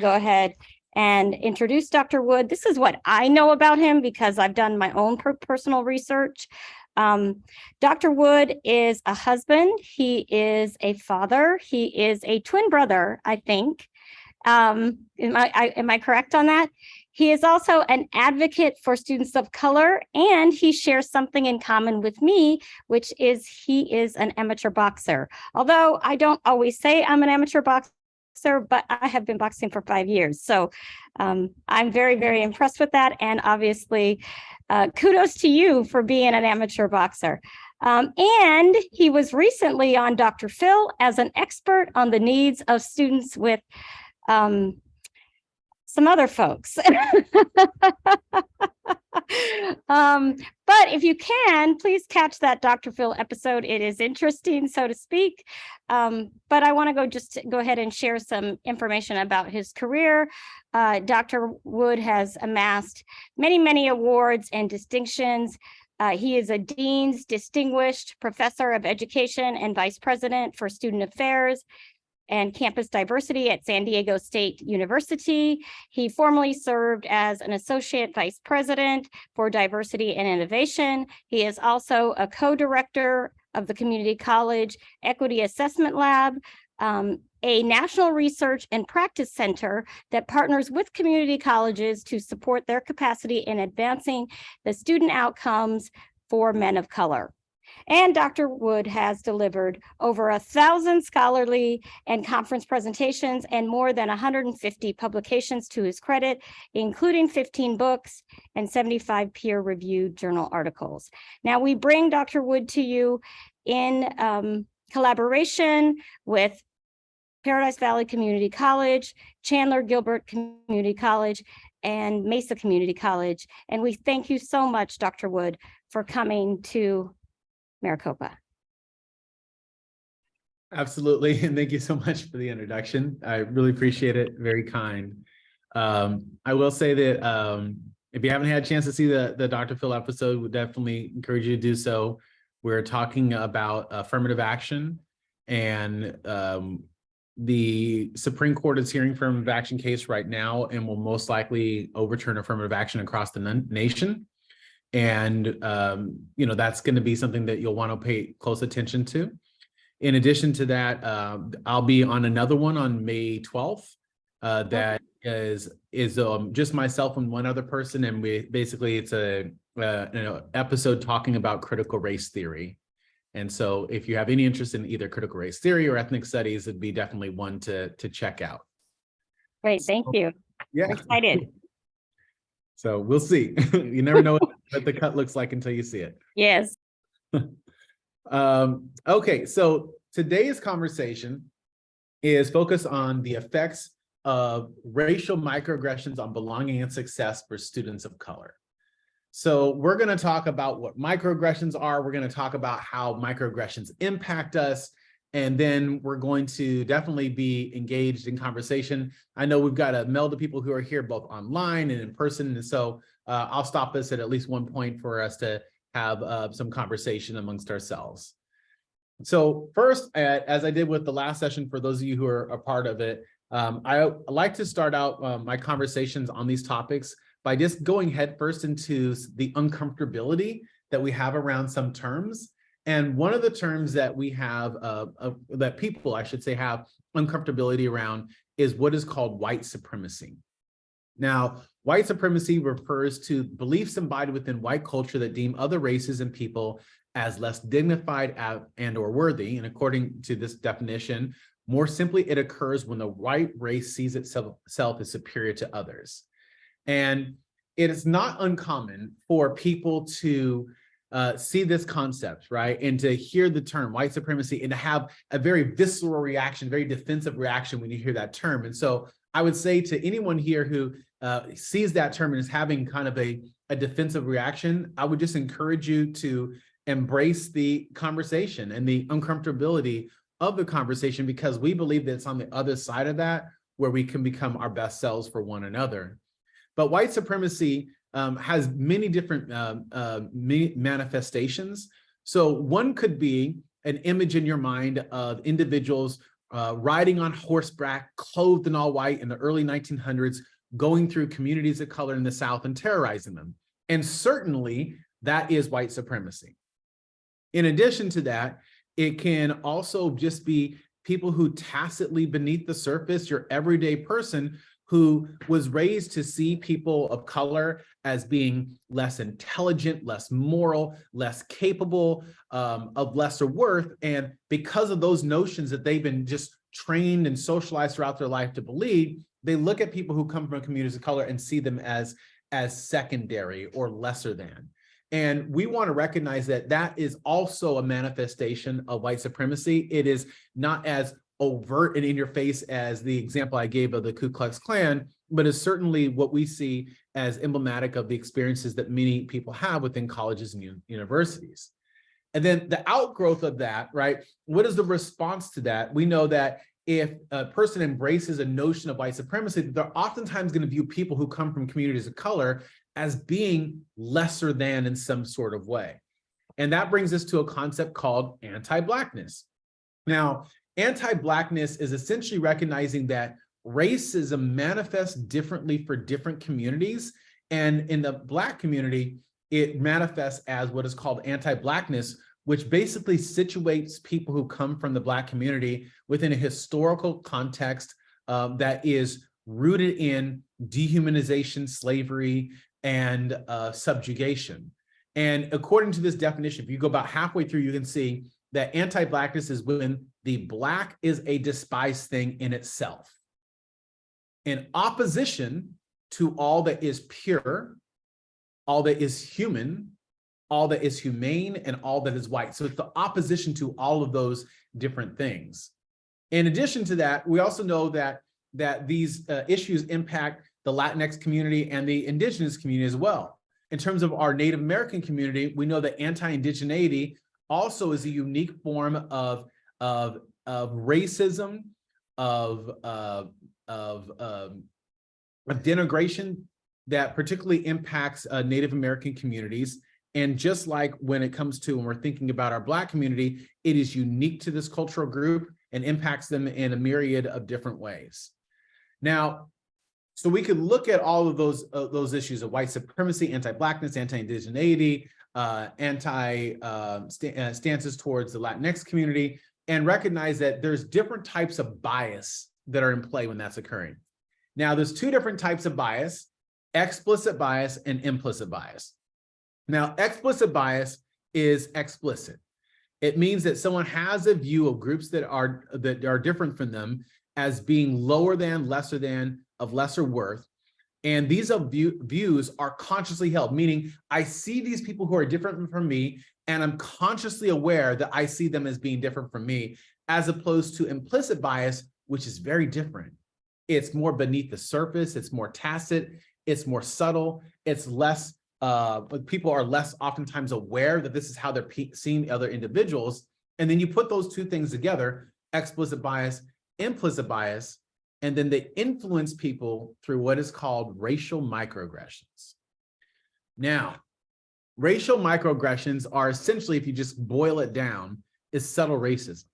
go ahead and introduce Dr. Wood. This is what I know about him because I've done my own personal research. Dr. Wood is a husband. He is a father. He is a twin brother, I think. Am I correct on that? He is also an advocate for students of color, and he shares something in common with me, which is he is an amateur boxer. Although I don't always say I'm an amateur boxer, but I have been boxing for 5 years. So I'm very, very impressed with that. And obviously, kudos to you for being an amateur boxer. And he was recently on Dr. Phil as an expert on the needs of students with some other folks. But if you can, please catch that Dr. Phil episode. It is interesting, so to speak. But I want to go ahead and share some information about his career. Dr. Wood has amassed many, many awards and distinctions. He is a Dean's Distinguished Professor of Education and Vice President for Student Affairs and Campus Diversity at San Diego State University. He formerly served as an Associate Vice President for Diversity and Innovation. He is also a co-director of the Community College Equity Assessment Lab, a national research and practice center that partners with community colleges to support their capacity in advancing the student outcomes for men of color. And Dr. Wood has delivered over 1,000 scholarly and conference presentations and more than 150 publications to his credit, including 15 books and 75 peer-reviewed journal articles. Now, we bring Dr. Wood to you in collaboration with Paradise Valley Community College, Chandler Gilbert Community College, and Mesa Community College. And we thank you so much, Dr. Wood, for coming to Maricopa. Absolutely, and thank you so much for the introduction. I really appreciate it. Very kind. I will say that if you haven't had a chance to see the Dr. Phil episode, we definitely encourage you to do so. We're talking about affirmative action, and the Supreme Court is hearing affirmative action case right now and will most likely overturn affirmative action across the nation. And, that's going to be something that you'll want to pay close attention to. In addition to that, I'll be on another one on May 12th. That is just myself and one other person. And it's an episode talking about critical race theory. And so if you have any interest in either critical race theory or ethnic studies, it'd be definitely one to check out. Great. Thank you. Yeah. I'm excited. So we'll see. You never know what the cut looks like until you see it. Yes. Okay, so today's conversation is focused on the effects of racial microaggressions on belonging and success for students of color. So we're going to talk about what microaggressions are. We're going to talk about how microaggressions impact us. And then we're going to definitely be engaged in conversation. I know we've got a meld of people who are here both online and in person. And so I'll stop us at least one point for us to have some conversation amongst ourselves. So first, as I did with the last session, for those of you who are a part of it, I like to start out my conversations on these topics by just going headfirst into the uncomfortability that we have around some terms. And one of the terms that we have, that people, I should say, have uncomfortability around is what is called white supremacy. Now, white supremacy refers to beliefs embodied within white culture that deem other races and people as less dignified and or worthy. And according to this definition, more simply, it occurs when the white race sees itself as superior to others. And it is not uncommon for people to see this concept, right? And to hear the term white supremacy and to have a very visceral reaction, very defensive reaction when you hear that term. And so I would say to anyone here who sees that term and is having kind of a defensive reaction, I would just encourage you to embrace the conversation and the uncomfortability of the conversation, because we believe that it's on the other side of that where we can become our best selves for one another. But white supremacy has many different manifestations. So one could be an image in your mind of individuals riding on horseback, clothed in all white in the early 1900s, going through communities of color in the South and terrorizing them. And certainly that is white supremacy. In addition to that, it can also just be people who tacitly beneath the surface, your everyday person who was raised to see people of color as being less intelligent, less moral, less capable, of lesser worth. And because of those notions that they've been just trained and socialized throughout their life to believe, they look at people who come from communities of color and see them as secondary or lesser than. And we want to recognize that that is also a manifestation of white supremacy. It is not as overt and in your face as the example I gave of the Ku Klux Klan, but is certainly what we see as emblematic of the experiences that many people have within colleges and universities. And then the outgrowth of that, right? What is the response to that? We know that if a person embraces a notion of white supremacy, they're oftentimes going to view people who come from communities of color as being lesser than in some sort of way. And that brings us to a concept called anti-Blackness. Now, anti-Blackness is essentially recognizing that racism manifests differently for different communities. And in the Black community, it manifests as what is called anti-Blackness, which basically situates people who come from the Black community within a historical context that is rooted in dehumanization, slavery, and subjugation. And according to this definition, if you go about halfway through, you can see that anti-Blackness is when the Black is a despised thing in itself, in opposition to all that is pure, all that is human, all that is humane, and all that is white. So it's the opposition to all of those different things. In addition to that, we also know that these issues impact the Latinx community and the indigenous community as well. In terms of our Native American community, we know that anti-indigeneity also is a unique form of racism, of denigration that particularly impacts Native American communities. And just like when it comes to when we're thinking about our Black community, it is unique to this cultural group and impacts them in a myriad of different ways. Now, so we could look at all of those issues of white supremacy, anti-Blackness, anti-indigeneity, stances towards the Latinx community, and recognize that there's different types of bias that are in play when that's occurring. Now, there's two different types of bias: explicit bias and implicit bias. Now, explicit bias is explicit. It means that someone has a view of groups that are different from them as being lower than, lesser than, of lesser worth. And these views are consciously held, meaning I see these people who are different from me, and I'm consciously aware that I see them as being different from me, as opposed to implicit bias, which is very different. It's more beneath the surface, it's more tacit, it's more subtle, it's less, but people are less oftentimes aware that this is how they're seeing other individuals. And then you put those two things together, explicit bias, implicit bias, and then they influence people through what is called racial microaggressions. Now, racial microaggressions are essentially, if you just boil it down, is subtle racism.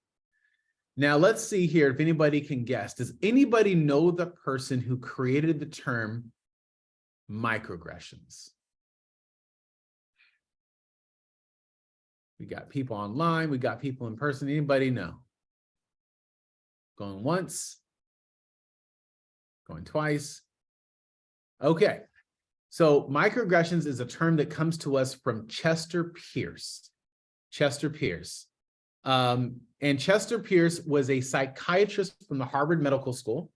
Now, let's see here if anybody can guess. Does anybody know the person who created the term microaggressions? We got people online, we got people in person. Anybody know? Going once, going twice. Okay, so microaggressions is a term that comes to us from Chester Pierce. Chester Pierce. And Chester Pierce was a psychiatrist from the Harvard Medical School.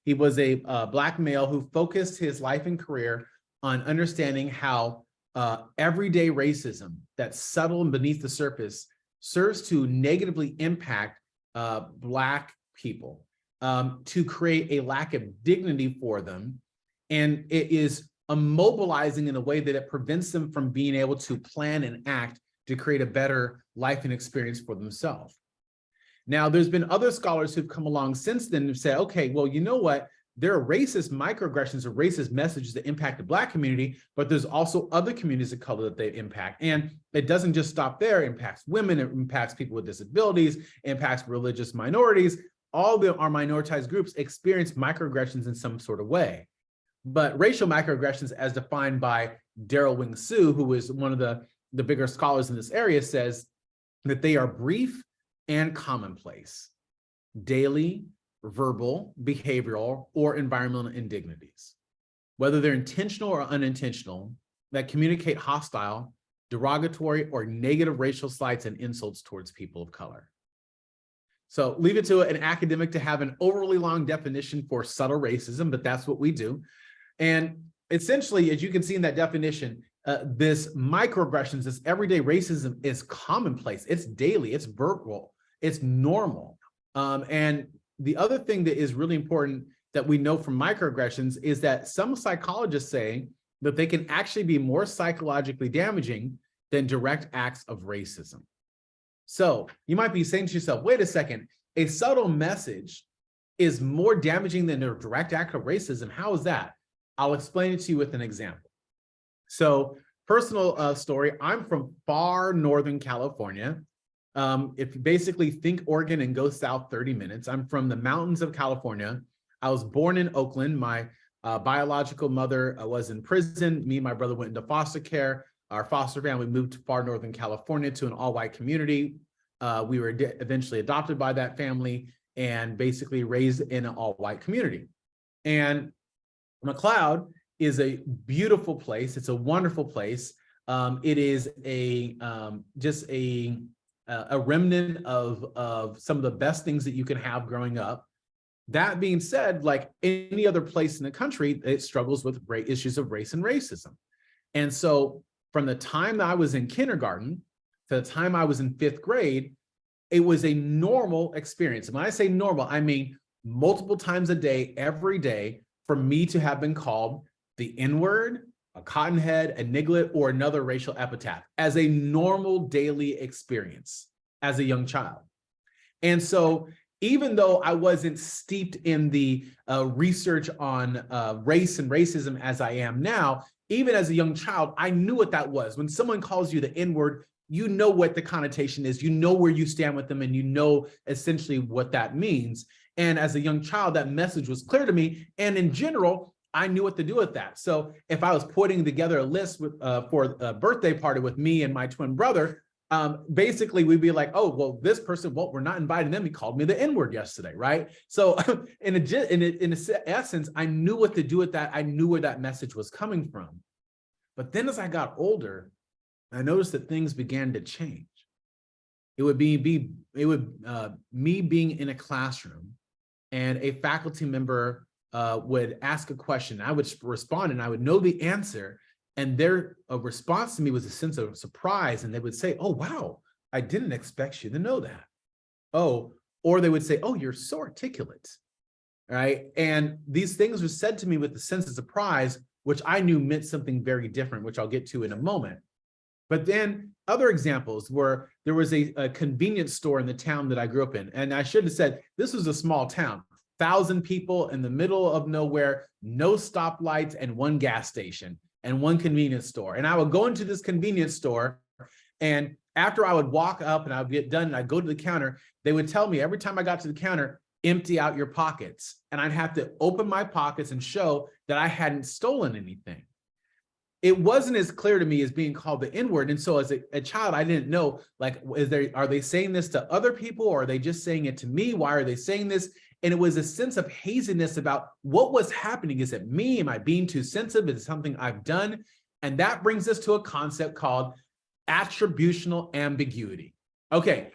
He was a Black male who focused his life and career on understanding how everyday racism that's subtle and beneath the surface serves to negatively impact Black people, to create a lack of dignity for them. And it is immobilizing in a way that it prevents them from being able to plan and act to create a better life and experience for themselves. Now, there's been other scholars who've come along since then and said, okay, well, you know what? There are racist microaggressions or racist messages that impact the Black community, but there's also other communities of color that they impact. And it doesn't just stop there. It impacts women, it impacts people with disabilities, it impacts religious minorities. all our minoritized groups experience microaggressions in some sort of way. But racial microaggressions, as defined by Daryl Wing Su, who is one of the bigger scholars in this area, says that they are brief and commonplace, daily, verbal, behavioral, or environmental indignities, whether they're intentional or unintentional, that communicate hostile, derogatory, or negative racial slights and insults towards people of color. So leave it to an academic to have an overly long definition for subtle racism, but that's what we do. And essentially, as you can see in that definition, this microaggressions, this everyday racism is commonplace. It's daily, it's verbal, it's normal. And the other thing that is really important that we know from microaggressions is that some psychologists say that they can actually be more psychologically damaging than direct acts of racism. So you might be saying to yourself, wait a second, a subtle message is more damaging than a direct act of racism. How is that? I'll explain it to you with an example. So personal story, I'm from far northern California. If you basically think Oregon and go south 30 minutes, I'm from the mountains of California. I was born in Oakland. My biological mother was in prison. Me and my brother went into foster care. Our foster family moved to far northern California to an all-white community. We were eventually adopted by that family and basically raised in an all-white community. And McLeod is a beautiful place. It's a wonderful place. It is just a remnant of some of the best things that you can have growing up. That being said, like any other place in the country, it struggles with issues of race and racism. And so from the time that I was in kindergarten to the time I was in 5th grade, it was a normal experience. And when I say normal, I mean multiple times a day, every day, for me to have been called the N-word, a cottonhead, a niglet, or another racial epithet as a normal daily experience as a young child. And so even though I wasn't steeped in the research on race and racism as I am now, even as a young child, I knew what that was. When someone calls you the N-word, you know what the connotation is, you know where you stand with them, and you know essentially what that means. And as a young child, that message was clear to me. And in general, I knew what to do with that. So if I was putting together a list for a birthday party with me and my twin brother, basically we'd be like, oh, well, this person, well, we're not inviting them. He called me the N-word yesterday, right? So in essence, I knew what to do with that. I knew where that message was coming from. But then as I got older, I noticed that things began to change. It would me being in a classroom and a faculty member would ask a question. I would respond and I would know the answer. And their response to me was a sense of surprise. And they would say, oh, wow, I didn't expect you to know that. Oh, or they would say, oh, you're so articulate, right? And these things were said to me with a sense of surprise, which I knew meant something very different, which I'll get to in a moment. But then other examples were, there was a convenience store in the town that I grew up in. And I should have said, this was a small town, 1,000 people in the middle of nowhere, no stoplights and one gas station and one convenience store. And I would go into this convenience store, and after I would walk up and I would get done and I'd go to the counter, they would tell me every time I got to the counter, empty out your pockets. And I'd have to open my pockets and show that I hadn't stolen anything. It wasn't as clear to me as being called the N-word. And so as a child, I didn't know, like, are they saying this to other people, or are they just saying it to me? Why are they saying this? And it was a sense of haziness about what was happening. Is it me? Am I being too sensitive? Is it something I've done? And that brings us to a concept called attributional ambiguity. Okay,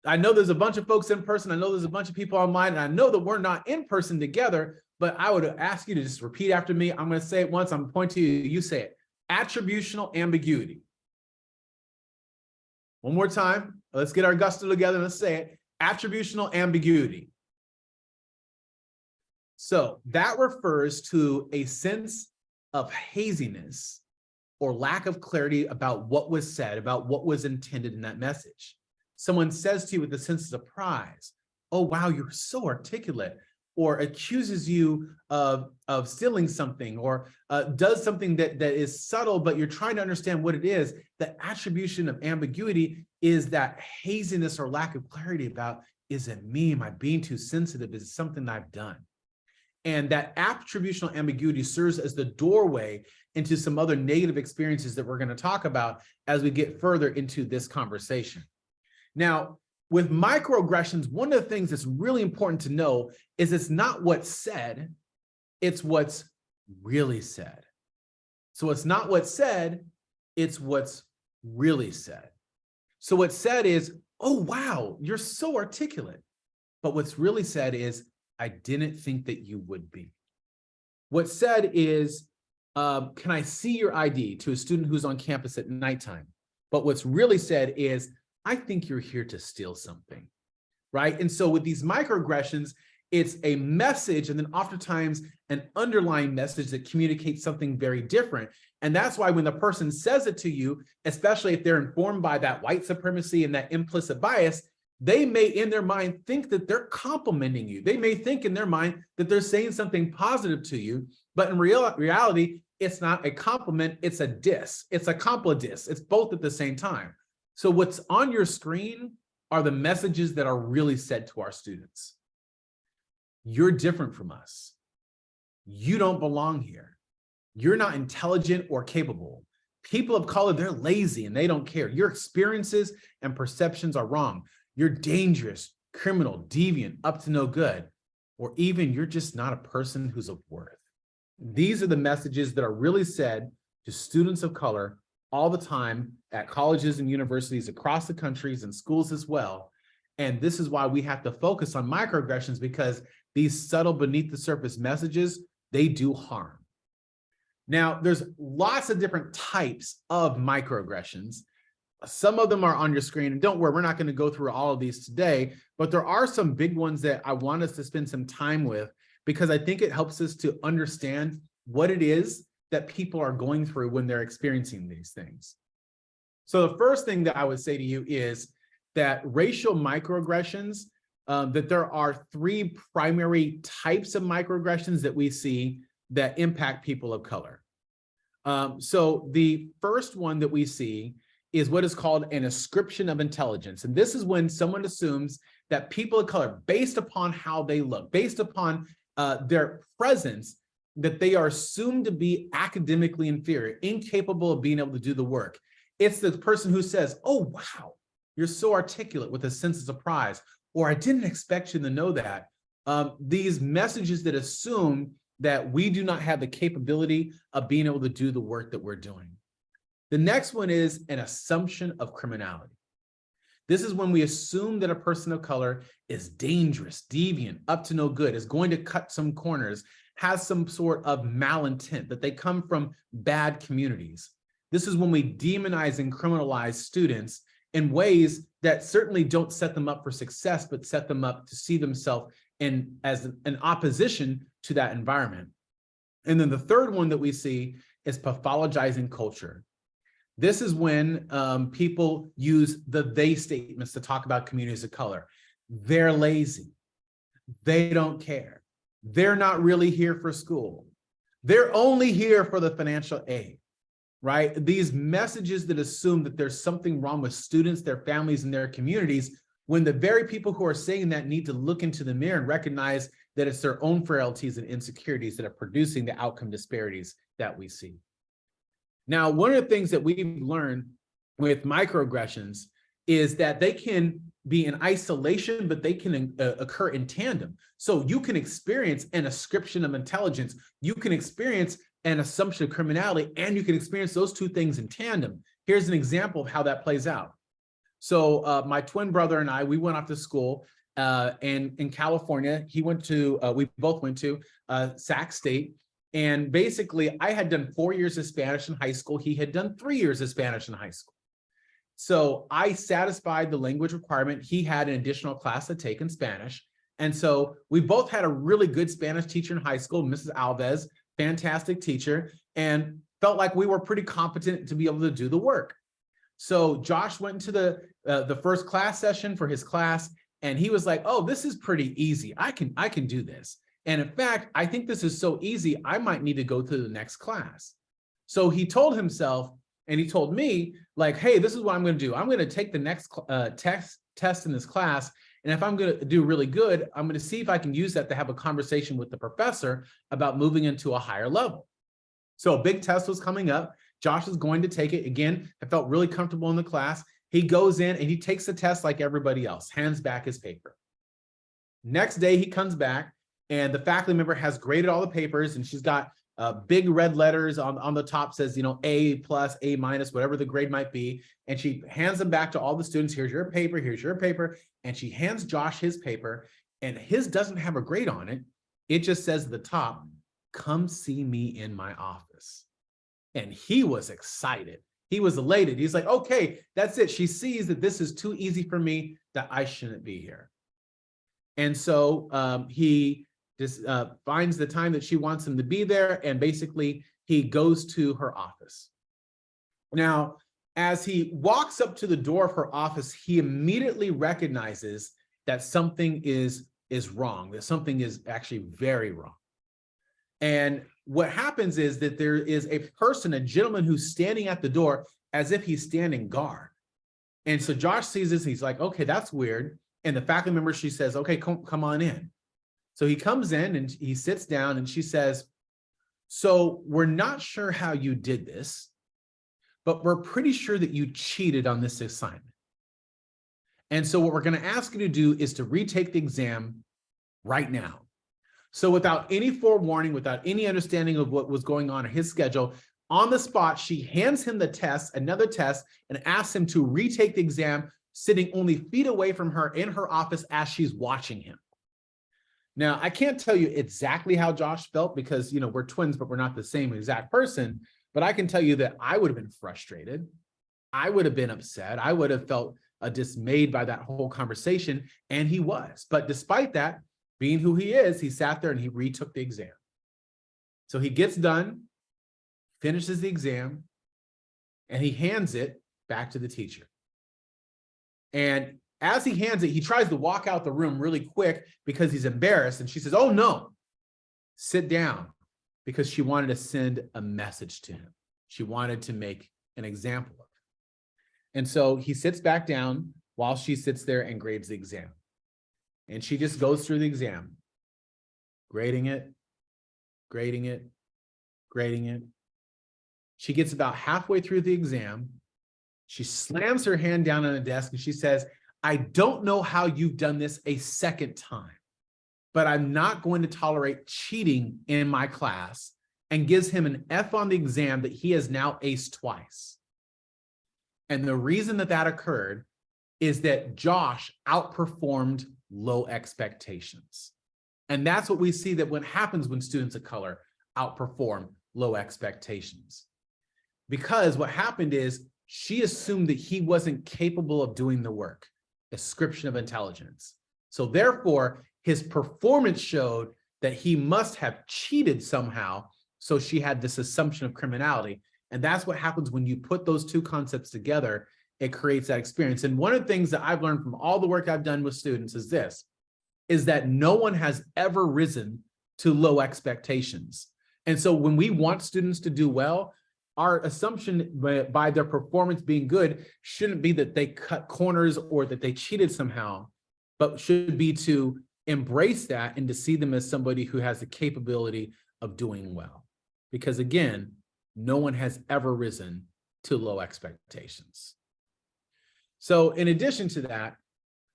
I know there's a bunch of folks in person. I know there's a bunch of people online, and I know that we're not in person together, but I would ask you to just repeat after me. I'm going to say it once. I'm going to point to you. You say it. Attributional ambiguity. One more time. Let's get our gusto together. Let's say it. Attributional ambiguity. So that refers to a sense of haziness or lack of clarity about what was said, about what was intended in that message. Someone says to you with a sense of surprise, oh, wow, you're so articulate, or accuses you of stealing something, or does something that is subtle, but you're trying to understand what it is. The attribution of ambiguity is that haziness or lack of clarity about is it me? Am I being too sensitive? Is it something I've done? And that attributional ambiguity serves as the doorway into some other negative experiences that we're going to talk about as we get further into this conversation. Now, with microaggressions, one of the things that's really important to know is it's not what's said, it's what's really said. So it's not what's said, it's what's really said. So what's said is, oh, wow, you're so articulate. But what's really said is, I didn't think that you would be. What's said is, can I see your ID to a student who's on campus at nighttime? But what's really said is, I think you're here to steal something, right? And so with these microaggressions, it's a message and then oftentimes an underlying message that communicates something very different. And that's why when the person says it to you, especially if they're informed by that white supremacy and that implicit bias, they may in their mind think that they're complimenting you. They may think in their mind that they're saying something positive to you, but in reality, it's not a compliment, it's a diss. It's a complidis. It's both at the same time. So what's on your screen are the messages that are really said to our students. You're different from us. You don't belong here. You're not intelligent or capable. People of color, they're lazy and they don't care. Your experiences and perceptions are wrong. You're dangerous, criminal, deviant, up to no good, or even you're just not a person who's of worth. These are the messages that are really said to students of color all the time at colleges and universities across the countries and schools as well. And this is why we have to focus on microaggressions, because these subtle beneath the surface messages, they do harm. Now, there's lots of different types of microaggressions. Some of them are on your screen, and don't worry, we're not going to go through all of these today, but there are some big ones that I want us to spend some time with, because I think it helps us to understand what it is that people are going through when they're experiencing these things. So the first thing that I would say to you is that racial microaggressions, that there are three primary types of microaggressions that we see that impact people of color. So the first one that we see is what is called an ascription of intelligence. And this is when someone assumes that people of color, based upon how they look, based upon their presence, that they are assumed to be academically inferior, incapable of being able to do the work. It's the person who says, oh, wow, you're so articulate, with a sense of surprise, or I didn't expect you to know that. These messages that assume that we do not have the capability of being able to do the work that we're doing. The next one is an assumption of criminality. This is when we assume that a person of color is dangerous, deviant, up to no good, is going to cut some corners, has some sort of malintent, that they come from bad communities. This is when we demonize and criminalize students in ways that certainly don't set them up for success, but set them up to see themselves as an opposition to that environment. And then the third one that we see is pathologizing culture. This is when people use the they statements to talk about communities of color. They're lazy. They don't care. They're not really here for school. They're only here for the financial aid, right? These messages that assume that there's something wrong with students, their families, and their communities, when the very people who are saying that need to look into the mirror and recognize that it's their own frailties and insecurities that are producing the outcome disparities that we see. Now, one of the things that we've learned with microaggressions is that they can be in isolation, but they can occur in tandem. So you can experience an ascription of intelligence, you can experience an assumption of criminality, and you can experience those two things in tandem. Here's an example of how that plays out. So my twin brother and I, we went off to school and in California. He went to, we both went to Sac State. And basically, I had done 4 years of Spanish in high school. He had done 3 years of Spanish in high school. So I satisfied the language requirement. He had an additional class to take in Spanish. And so we both had a really good Spanish teacher in high school, Mrs. Alves, fantastic teacher, and felt like we were pretty competent to be able to do the work. So Josh went into the first class session for his class, and he was like, oh, this is pretty easy. I can do this. And in fact, I think this is so easy, I might need to go to the next class. So he told himself, and he told me, like, hey, this is what I'm going to do. I'm going to take the next test in this class, And if I'm going to do really good, I'm going to see if I can use that to have a conversation with the professor about moving into a higher level. So a big test was coming up. Josh is going to take it. Again, I felt really comfortable in the class. He goes in and he takes the test like everybody else, hands back his paper. Next day, he comes back and the faculty member has graded all the papers, and she's got big red letters on the top, says, A plus, A minus, whatever the grade might be. And she hands them back to all the students. Here's your paper. Here's your paper. And she hands Josh his paper, and his doesn't have a grade on it. It just says at the top, "Come see me in my office." And he was excited. He was elated. He's like, okay, that's it. She sees that this is too easy for me, that I shouldn't be here. And so he just finds the time that she wants him to be there, and basically he goes to her office. Now, as he walks up to the door of her office, he immediately recognizes that something is wrong, that something is actually very wrong. And what happens is that there is a person, a gentleman, who's standing at the door as if he's standing guard. And so Josh sees this, and he's like, okay, that's weird. And the faculty member, she says, okay, come on in. So he comes in and he sits down, and she says, so we're not sure how you did this, but we're pretty sure that you cheated on this assignment. And so what we're going to ask you to do is to retake the exam right now. So without any forewarning, without any understanding of what was going on in his schedule, on the spot, she hands him the test, another test, and asks him to retake the exam, sitting only feet away from her in her office as she's watching him. Now, I can't tell you exactly how Josh felt because, we're twins, but we're not the same exact person. But I can tell you that I would have been frustrated. I would have been upset. I would have felt dismayed by that whole conversation. And he was. But despite that, being who he is, he sat there and he retook the exam. So he gets done, finishes the exam, and he hands it back to the teacher. And as he hands it, he tries to walk out the room really quick because he's embarrassed. And she says, oh, no, sit down, because she wanted to send a message to him. She wanted to make an example of him. And so he sits back down while she sits there and grades the exam. And she just goes through the exam, grading it, grading it, grading it. She gets about halfway through the exam. She slams her hand down on the desk and she says, I don't know how you've done this a second time, but I'm not going to tolerate cheating in my class, and gives him an F on the exam that he has now aced twice. And the reason that that occurred is that Josh outperformed low expectations. And that's what we see that what happens when students of color outperform low expectations. Because what happened is she assumed that he wasn't capable of doing the work, ascription of intelligence. So therefore, his performance showed that he must have cheated somehow. So she had this assumption of criminality. And that's what happens when you put those two concepts together. It creates that experience. And one of the things that I've learned from all the work I've done with students is this, is that no one has ever risen to low expectations. And so when we want students to do well, our assumption by their performance being good shouldn't be that they cut corners or that they cheated somehow, but should be to embrace that and to see them as somebody who has the capability of doing well. Because again, no one has ever risen to low expectations. So in addition to that,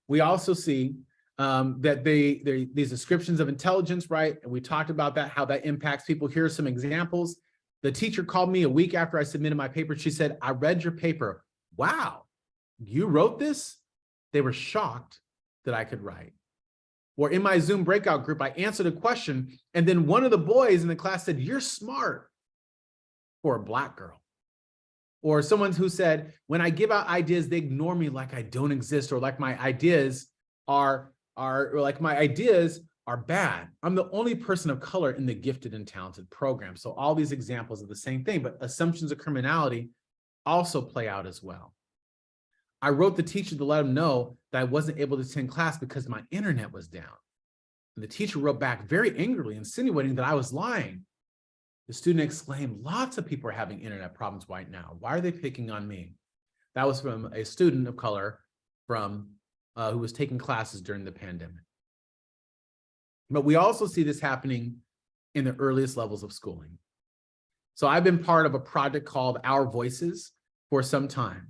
we also see that these descriptions of intelligence, right? And we talked about that, how that impacts people. Here are some examples. The teacher called me a week after I submitted my paper. She said, I read your paper. Wow, you wrote this? They were shocked that I could write. Or in my Zoom breakout group, I answered a question, and then one of the boys in the class said, you're smart, for a Black girl. Or someone who said, when I give out ideas, they ignore me like I don't exist, or like my ideas are bad. I'm the only person of color in the gifted and talented program. So all these examples of the same thing, but assumptions of criminality also play out as well. I wrote the teacher to let him know that I wasn't able to attend class because my internet was down. And the teacher wrote back very angrily, insinuating that I was lying. The student exclaimed, lots of people are having internet problems right now. Why are they picking on me? That was from a student of color from who was taking classes during the pandemic. But we also see this happening in the earliest levels of schooling. So I've been part of a project called Our Voices for some time.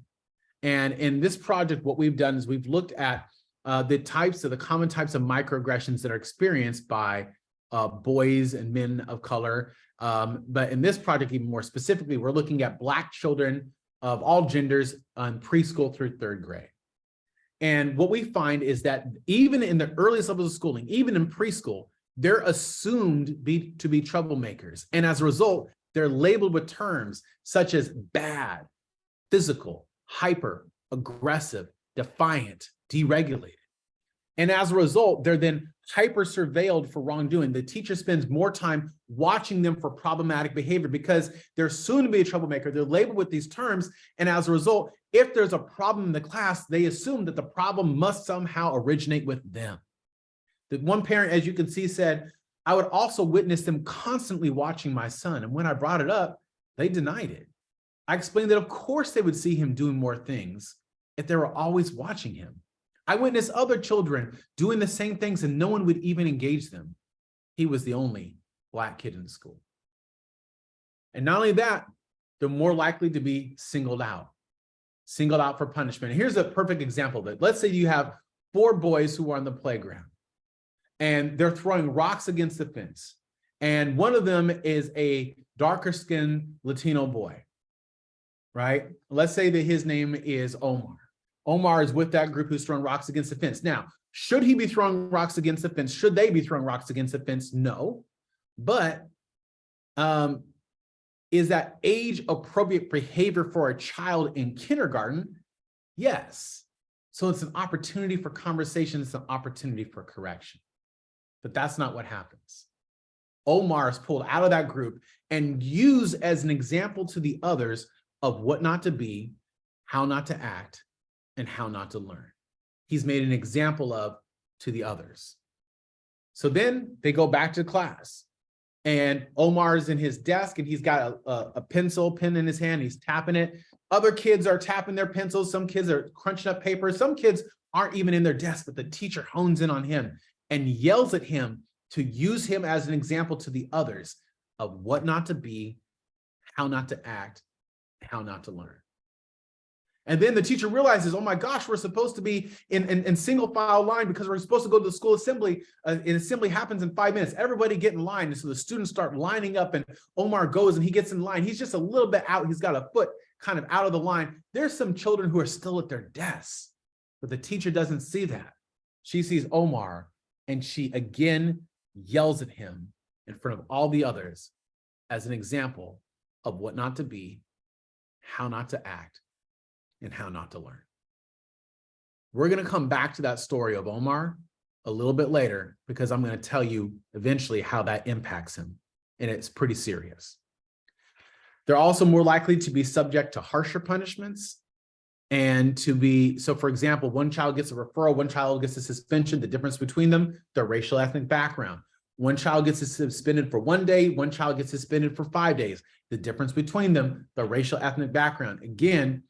And in this project, what we've done is we've looked at the common types of microaggressions that are experienced by boys and men of color. But in this project, even more specifically, we're looking at Black children of all genders on preschool through 3rd grade. And what we find is that even in the earliest levels of schooling, even in preschool, they're assumed to be troublemakers. And as a result, they're labeled with terms such as bad, physical, hyper, aggressive, defiant, deregulated. And as a result, they're then hyper surveilled for wrongdoing. The teacher spends more time watching them for problematic behavior because they're soon to be a troublemaker. They're labeled with these terms. And as a result, if there's a problem in the class, they assume that the problem must somehow originate with them. The one parent, as you can see, said, I would also witness them constantly watching my son. And when I brought it up, they denied it. I explained that of course they would see him doing more things if they were always watching him. I witnessed other children doing the same things and no one would even engage them. He was the only Black kid in the school. And not only that, they're more likely to be singled out for punishment. And here's a perfect example of it. Let's say you have 4 boys who are on the playground and they're throwing rocks against the fence. And one of them is a darker skinned Latino boy, right? Let's say that his name is Omar. Omar is with that group who's throwing rocks against the fence. Now, should he be throwing rocks against the fence? Should they be throwing rocks against the fence? No. But is that age appropriate behavior for a child in kindergarten? Yes. So it's an opportunity for conversation. It's an opportunity for correction. But that's not what happens. Omar is pulled out of that group and used as an example to the others of what not to be, how not to act, and how not to learn. He's made an example of to the others. So then they go back to class and Omar's in his desk and he's got a pen in his hand. He's tapping it. Other kids are tapping their pencils. Some kids are crunching up paper. Some kids aren't even in their desk, but the teacher hones in on him and yells at him to use him as an example to the others of what not to be, how not to act, how not to learn. And then the teacher realizes, oh my gosh, we're supposed to be in single file line because we're supposed to go to the school assembly. And assembly happens in 5 minutes. Everybody get in line. And so the students start lining up and Omar goes and he gets in line. He's just a little bit out. He's got a foot kind of out of the line. There's some children who are still at their desks, but the teacher doesn't see that. She sees Omar and she again yells at him in front of all the others as an example of what not to be, how not to act, and how not to learn. We're going to come back to that story of Omar a little bit later because I'm going to tell you eventually how that impacts him, and it's pretty serious. They're also more likely to be subject to harsher punishments and to be, so for example, one child gets a referral, one child gets a suspension. The difference between them, their racial ethnic background. One child gets suspended for 1 day, one child gets suspended for 5 days. The difference between them, the racial ethnic background. Again,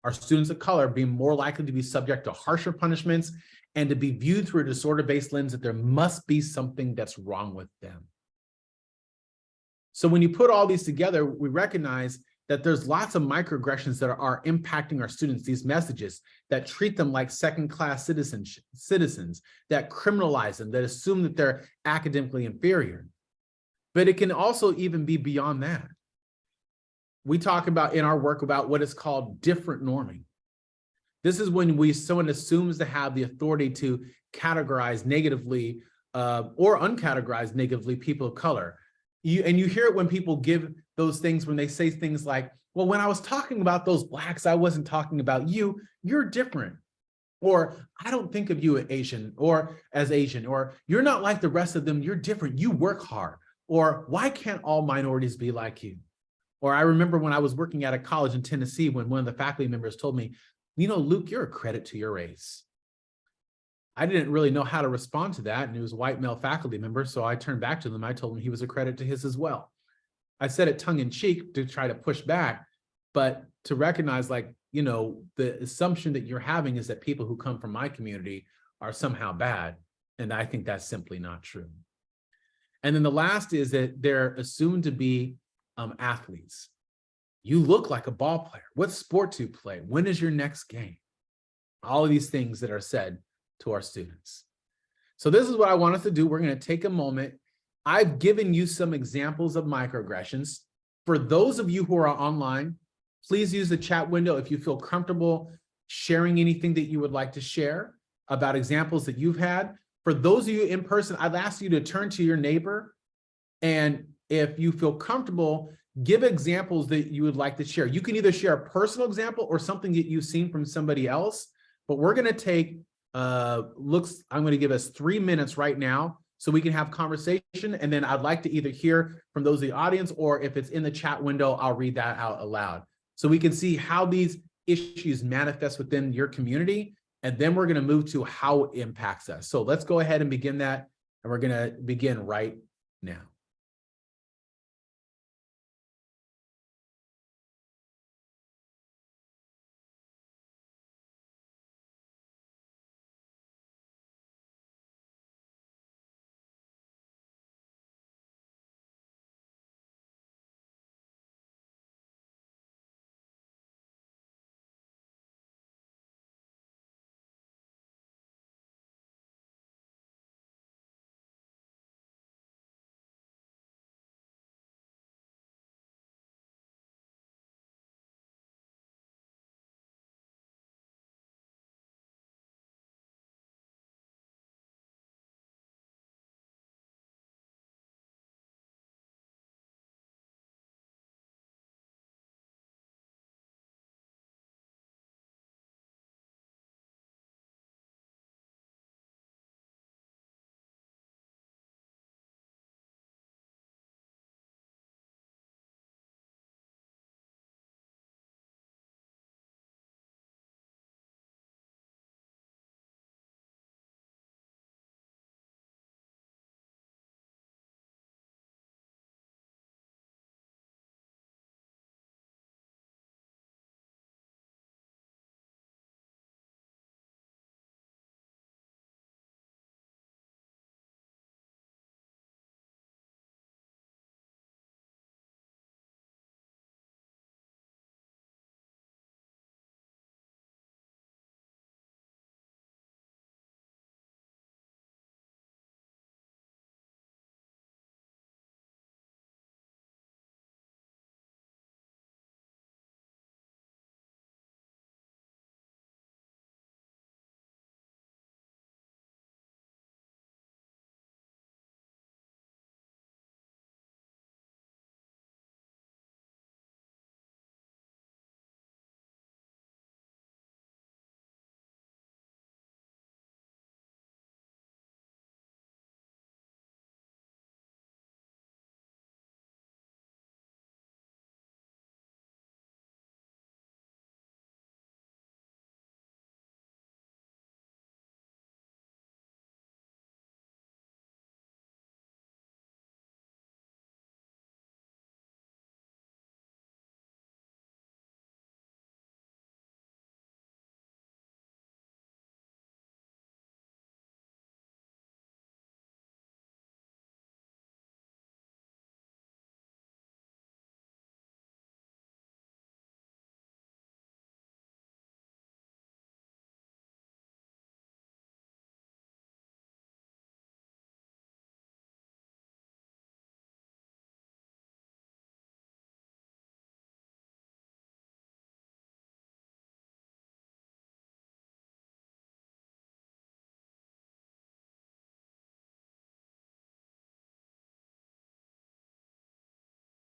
our students of color being more likely to be subject to harsher punishments and to be viewed through a disorder-based lens that there must be something that's wrong with them. So when you put all these together, we recognize that there's lots of microaggressions that are impacting our students, these messages that treat them like second-class citizens, that criminalize them, that assume that they're academically inferior. But it can also even be beyond that. We talk about in our work about what is called different norming. This is when someone assumes to have the authority to categorize negatively or uncategorize negatively people of color. And you hear it when people give those things, when they say things like, well, when I was talking about those Blacks, I wasn't talking about you, you're different. Or I don't think of you as Asian, or you're not like the rest of them, you're different, you work hard. Or why can't all minorities be like you? Or I remember when I was working at a college in Tennessee, when one of the faculty members told me, you know, Luke, you're a credit to your race. I didn't really know how to respond to that. And he was a white male faculty member. So I turned back to them. I told him he was a credit to his as well. I said it tongue in cheek to try to push back, but to recognize like you know, the assumption that you're having is that people who come from my community are somehow bad. And I think that's simply not true. And then the last is that they're assumed to be athletes. You look like a ball player. What sport do you play? When is your next game? All of these things that are said to our students. So this is what I want us to do. We're going to take a moment. I've given you some examples of microaggressions. For those of you who are online, please use the chat window if you feel comfortable sharing anything that you would like to share about examples that you've had. For those of you in person, I'd ask you to turn to your neighbor, and if you feel comfortable, give examples that you would like to share. You can either share a personal example or something that you've seen from somebody else, but we're going to take, I'm going to give us 3 minutes right now so we can have conversation, and then I'd like to either hear from those in the audience, or if it's in the chat window, I'll read that out aloud. So we can see how these issues manifest within your community, and then we're going to move to how it impacts us. So let's go ahead and begin that, and we're going to begin right now.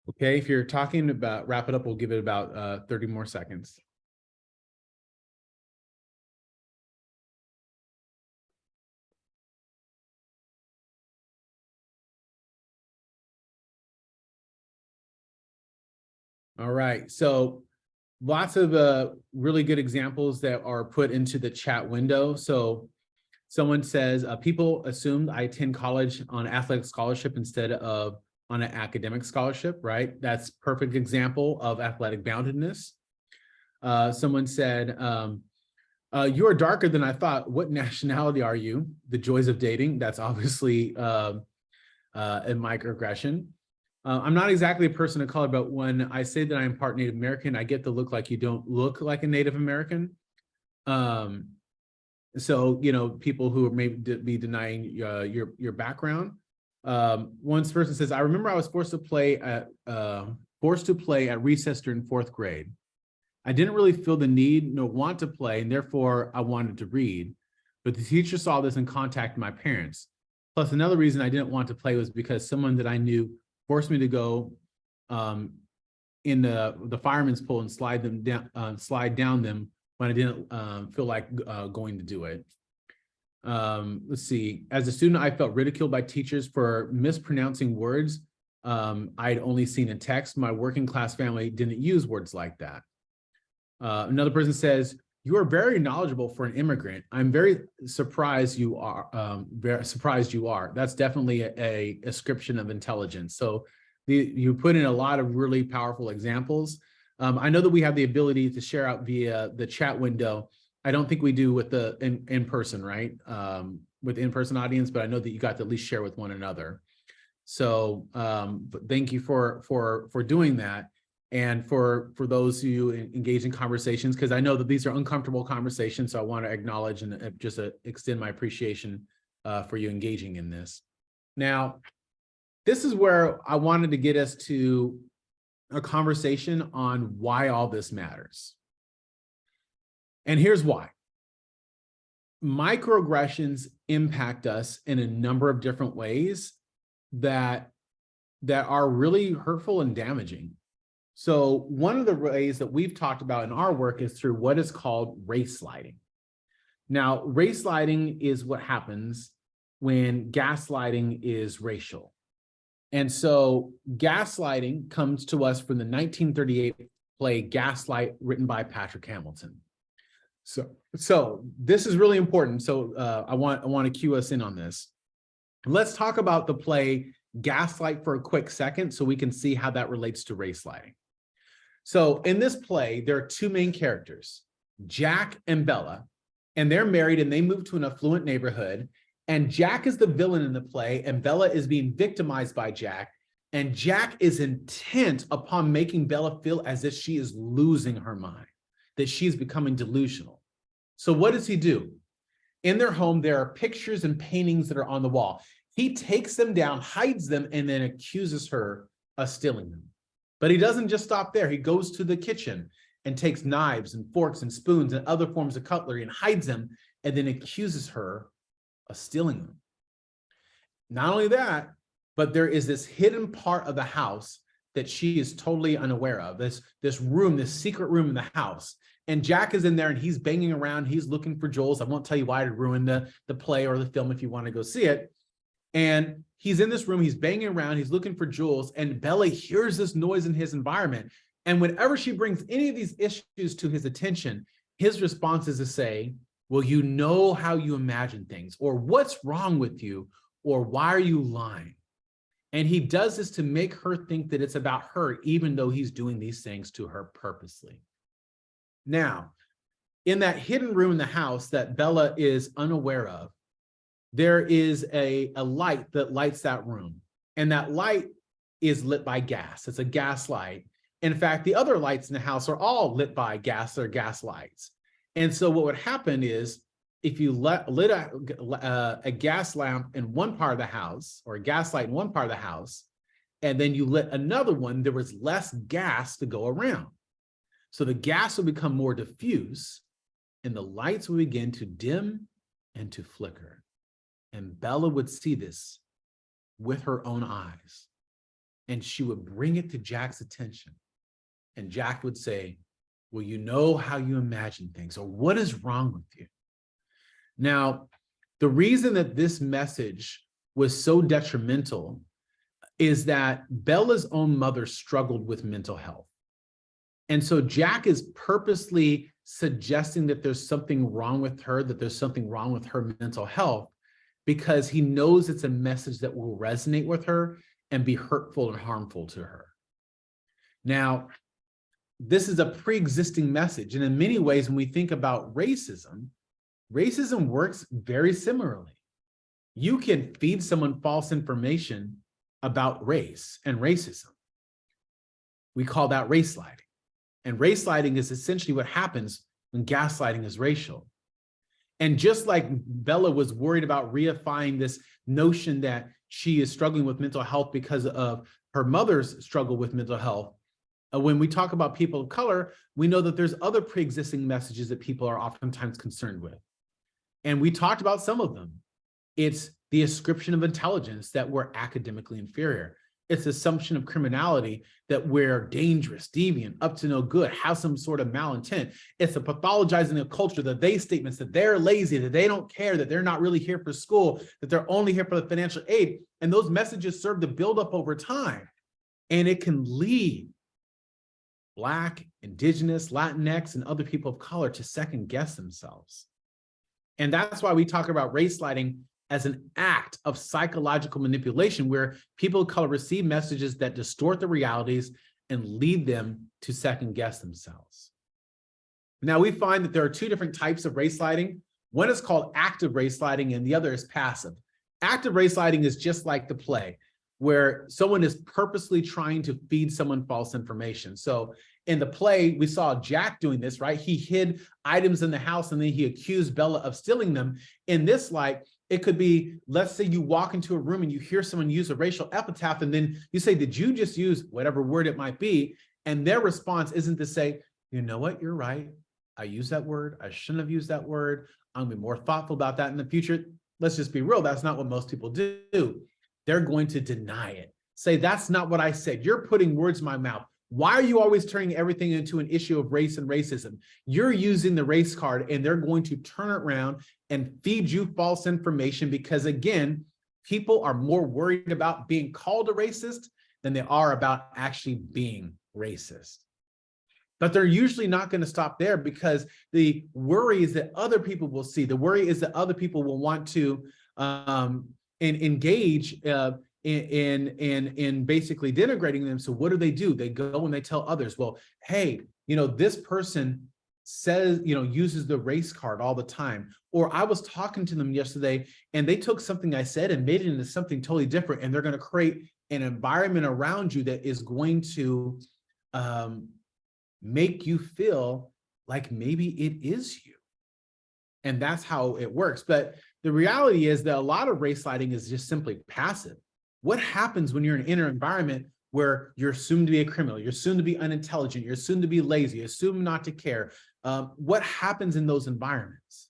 Okay, if you're talking about wrap it up, we'll give it about 30 more seconds. All right, so lots of really good examples that are put into the chat window. So someone says, people assumed I attend college on athletic scholarship instead of on an academic scholarship, right? That's perfect example of athletic boundedness. Someone said, you are darker than I thought. What nationality are you? The joys of dating. That's obviously a microaggression. I'm not exactly a person of color, but when I say that I am part Native American, I get the look like you don't look like a Native American. So, you know, people who may be denying your background. One person says, I remember I was forced to play at recess during 4th grade. I didn't really feel the need nor want to play, and therefore I wanted to read. But the teacher saw this and contacted my parents. Plus, another reason I didn't want to play was because someone that I knew forced me to go in the fireman's pool and slide down them when I didn't feel like going to do it. Let's see. As a student, I felt ridiculed by teachers for mispronouncing words I'd only seen in text. My working class family didn't use words like that. Another person says, you are very knowledgeable for an immigrant. I'm very surprised you are. Very surprised you are. That's definitely a description of intelligence. So you put in a lot of really powerful examples. I know that we have the ability to share out via the chat window. I don't think we do with the in person, right? With in-person audience, but I know that you got to at least share with one another. So thank you for doing that. And for those of you engage in conversations, because I know that these are uncomfortable conversations, so I want to acknowledge and just extend my appreciation for you engaging in this. Now, this is where I wanted to get us to a conversation on why all this matters. And here's why. Microaggressions impact us in a number of different ways that are really hurtful and damaging. So one of the ways that we've talked about in our work is through what is called race sliding. Now, race sliding is what happens when gaslighting is racial. And so gaslighting comes to us from the 1938 play Gaslight, written by Patrick Hamilton. So this is really important. So I want to cue us in on this. Let's talk about the play Gaslight for a quick second so we can see how that relates to race sliding. So in this play, there are two main characters, Jack and Bella, and they're married and they move to an affluent neighborhood. And Jack is the villain in the play, and Bella is being victimized by Jack. And Jack is intent upon making Bella feel as if she is losing her mind, that she's becoming delusional. So what does he do? In their home, there are pictures and paintings that are on the wall. He takes them down, hides them, and then accuses her of stealing them. But he doesn't just stop there. He goes to the kitchen and takes knives and forks and spoons and other forms of cutlery and hides them, and then accuses her of stealing them. Not only that, but there is this hidden part of the house that she is totally unaware of, this room, this secret room in the house. And Jack is in there and he's banging around. He's looking for jewels. I won't tell you why to ruin the play or the film if you want to go see it. And he's in this room, he's banging around, he's looking for jewels, and Bella hears this noise in his environment. And whenever she brings any of these issues to his attention, his response is to say, well, you know how you imagine things, or what's wrong with you, or why are you lying? And he does this to make her think that it's about her, even though he's doing these things to her purposely. Now, in that hidden room in the house that Bella is unaware of, there is a light that lights that room. And that light is lit by gas. It's a gas light. In fact, the other lights in the house are all lit by gas or gas lights. And so what would happen is if you lit a gas lamp in one part of the house, or a gas light in one part of the house, and then you lit another one, there was less gas to go around. So the gas will become more diffuse and the lights will begin to dim and to flicker. And Bella would see this with her own eyes, and she would bring it to Jack's attention. And Jack would say, well, you know how you imagine things, or what is wrong with you? Now, the reason that this message was so detrimental is that Bella's own mother struggled with mental health. And so Jack is purposely suggesting that there's something wrong with her, that there's something wrong with her mental health, because he knows it's a message that will resonate with her and be hurtful and harmful to her. Now, this is a pre-existing message. And in many ways, when we think about racism, racism works very similarly. You can feed someone false information about race and racism. We call that race sliding. And race sliding is essentially what happens when gaslighting is racial. And just like Bella was worried about reifying this notion that she is struggling with mental health because of her mother's struggle with mental health, when we talk about people of color, we know that there's other pre-existing messages that people are oftentimes concerned with. And we talked about some of them. It's the ascription of intelligence that we're academically inferior. It's assumption of criminality that we're dangerous, deviant, up to no good, have some sort of malintent. It's a pathologizing of culture, the they statements, that they're lazy, that they don't care, that they're not really here for school, that they're only here for the financial aid. And those messages serve to build up over time. And it can lead Black, Indigenous, Latinx, and other people of color to second guess themselves. And that's why we talk about race sliding as an act of psychological manipulation, where people of color receive messages that distort the realities and lead them to second guess themselves. Now, we find that there are two different types of race sliding. One is called active race sliding, and the other is passive. Active race sliding is just like the play, where someone is purposely trying to feed someone false information. So in the play, we saw Jack doing this, right? He hid items in the house and then he accused Bella of stealing them. In this light, it could be, let's say you walk into a room and you hear someone use a racial epithet, and then you say, did you just use whatever word it might be? And their response isn't to say, you know what, you're right. I used that word. I shouldn't have used that word. I'm gonna be more thoughtful about that in the future. Let's just be real. That's not what most people do. They're going to deny it. Say, that's not what I said. You're putting words in my mouth. Why are you always turning everything into an issue of race and racism? You're using the race card, and they're going to turn it around and feed you false information because, again, people are more worried about being called a racist than they are about actually being racist. But they're usually not going to stop there, because the worry is that other people will see. The worry is that other people will want to engage in basically denigrating them. So what do? They go and they tell others, well, hey, this person says, uses the race card all the time. Or I was talking to them yesterday and they took something I said and made it into something totally different. And they're going to create an environment around you that is going to make you feel like maybe it is you. And that's how it works. But the reality is that a lot of race sliding is just simply passive. What happens when you're in an environment where you're assumed to be a criminal, you're assumed to be unintelligent, you're assumed to be lazy, you're assumed not to care? What happens in those environments?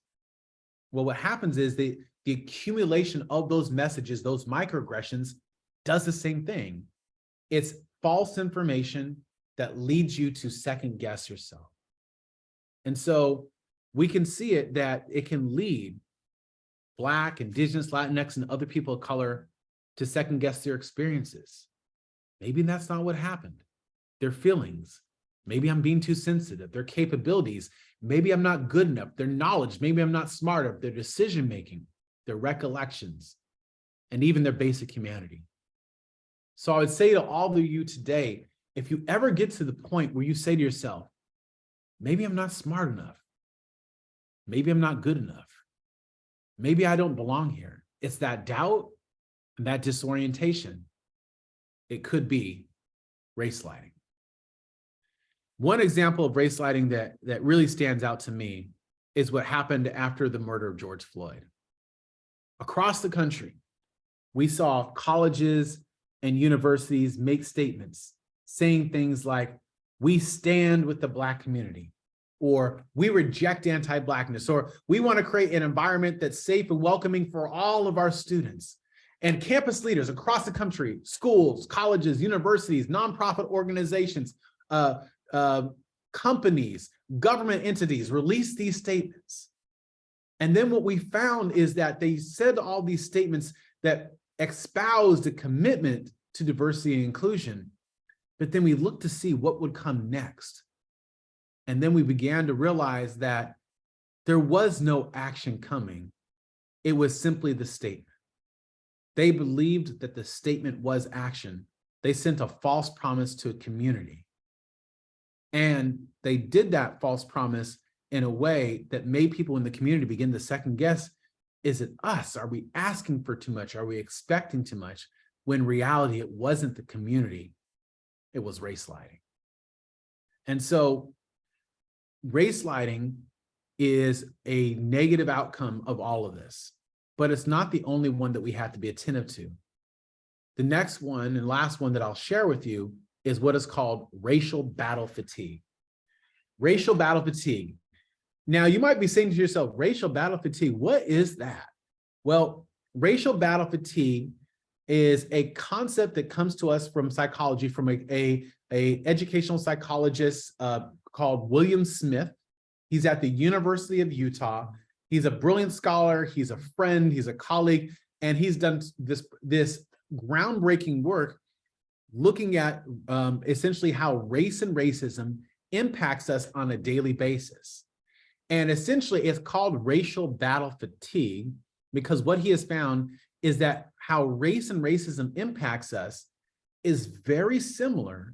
Well, what happens is the accumulation of those messages, those microaggressions, does the same thing. It's false information that leads you to second guess yourself. And so we can see it that it can lead Black, Indigenous, Latinx, and other people of color to second guess their experiences. Maybe that's not what happened. Their feelings. Maybe I'm being too sensitive. Their capabilities. Maybe I'm not good enough. Their knowledge. Maybe I'm not smart enough. Their decision-making, their recollections, and even their basic humanity. So I would say to all of you today, if you ever get to the point where you say to yourself, maybe I'm not smart enough. Maybe I'm not good enough. Maybe I don't belong here. It's that doubt and that disorientation. It could be race sliding. One example of race sliding that really stands out to me is what happened after the murder of George Floyd. Across the country, we saw colleges and universities make statements saying things like, we stand with the Black community, or we reject anti-Blackness, or we want to create an environment that's safe and welcoming for all of our students. And campus leaders across the country, schools, colleges, universities, nonprofit organizations, companies, government entities released these statements. And then what we found is that they said all these statements that espoused a commitment to diversity and inclusion, but then we looked to see what would come next. And then we began to realize that there was no action coming. It was simply the statement. They believed that the statement was action. They sent a false promise to a community. And they did that false promise in a way that made people in the community begin to second guess, is it us? Are we asking for too much? Are we expecting too much? When in reality, it wasn't the community, it was race sliding. And so race sliding is a negative outcome of all of this, but it's not the only one that we have to be attentive to. The next one and last one that I'll share with you is what is called racial battle fatigue. Racial battle fatigue. Now, you might be saying to yourself, racial battle fatigue, what is that? Well, racial battle fatigue is a concept that comes to us from psychology, from a educational psychologist called William Smith. He's at the University of Utah. He's a brilliant scholar. He's a friend. He's a colleague. And he's done this groundbreaking work looking at essentially how race and racism impacts us on a daily basis. And essentially, it's called racial battle fatigue because what he has found is that how race and racism impacts us is very similar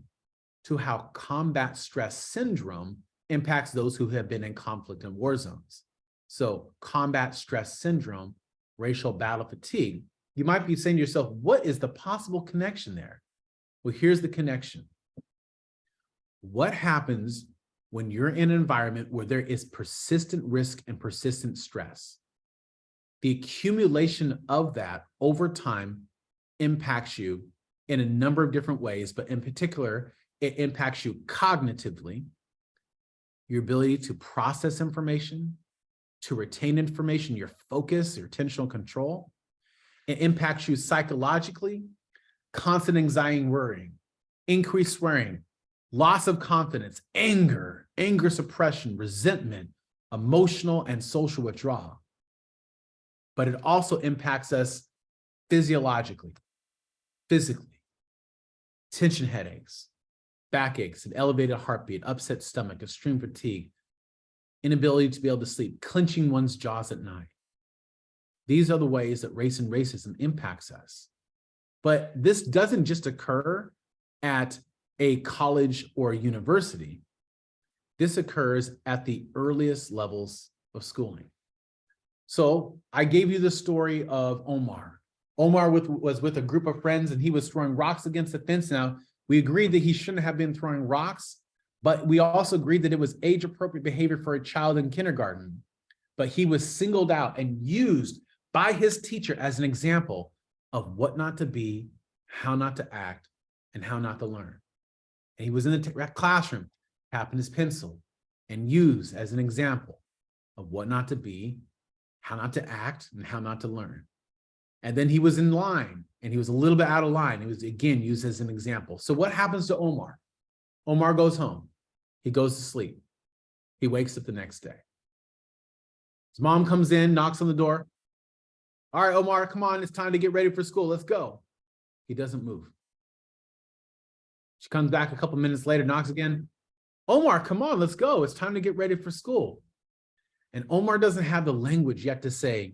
to how combat stress syndrome impacts those who have been in conflict and war zones. So combat stress syndrome, racial battle fatigue. You might be saying to yourself, what is the possible connection there? Well, here's the connection. What happens when you're in an environment where there is persistent risk and persistent stress? The accumulation of that over time impacts you in a number of different ways, but in particular, it impacts you cognitively, your ability to process information, to retain information, your focus, your attentional control. It impacts you psychologically, constant anxiety and worrying, increased swearing, loss of confidence, anger suppression, resentment, emotional and social withdrawal. But it also impacts us physiologically, physically, tension headaches, backaches, an elevated heartbeat, upset stomach, extreme fatigue, inability to be able to sleep, clenching one's jaws at night. These are the ways that race and racism impacts us. But this doesn't just occur at a college or a university. This occurs at the earliest levels of schooling. So I gave you the story of Omar. Omar was with a group of friends and he was throwing rocks against the fence. Now, we agreed that he shouldn't have been throwing rocks, but we also agreed that it was age-appropriate behavior for a child in kindergarten. But he was singled out and used by his teacher as an example of what not to be, how not to act, and how not to learn. And he was in the classroom, tapping his pencil, and used as an example of what not to be, how not to act, and how not to learn. And then he was in line, and he was a little bit out of line. He was, again, used as an example. So what happens to Omar? Omar goes home. He goes to sleep. He wakes up the next day. His mom comes in, knocks on the door. All right, Omar, come on. It's time to get ready for school. Let's go. He doesn't move. She comes back a couple minutes later, knocks again. Omar, come on, let's go. It's time to get ready for school. And Omar doesn't have the language yet to say,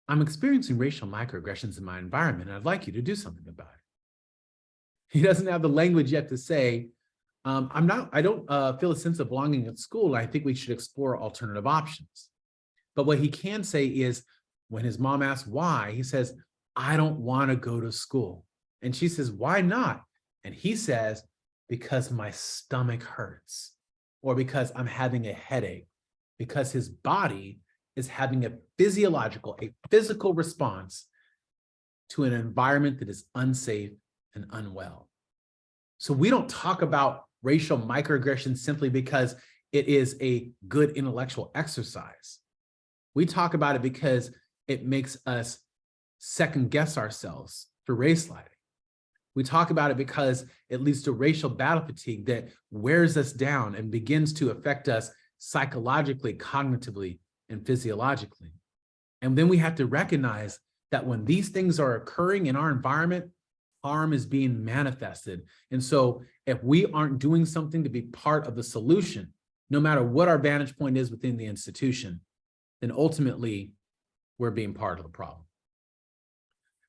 I'm experiencing racial microaggressions in my environment, and I'd like you to do something about it. He doesn't have the language yet to say, I don't feel a sense of belonging at school. I think we should explore alternative options. But what he can say is, when his mom asks why, he says, I don't want to go to school. And she says, why not? And he says, because my stomach hurts, or because I'm having a headache, because his body is having a physical response to an environment that is unsafe and unwell. So we don't talk about racial microaggressions simply because it is a good intellectual exercise. We talk about it because it makes us second guess ourselves for race sliding. We talk about it because it leads to racial battle fatigue that wears us down and begins to affect us psychologically, cognitively, and physiologically. And then we have to recognize that when these things are occurring in our environment, harm is being manifested. And so if we aren't doing something to be part of the solution, no matter what our vantage point is within the institution, then ultimately we're being part of the problem.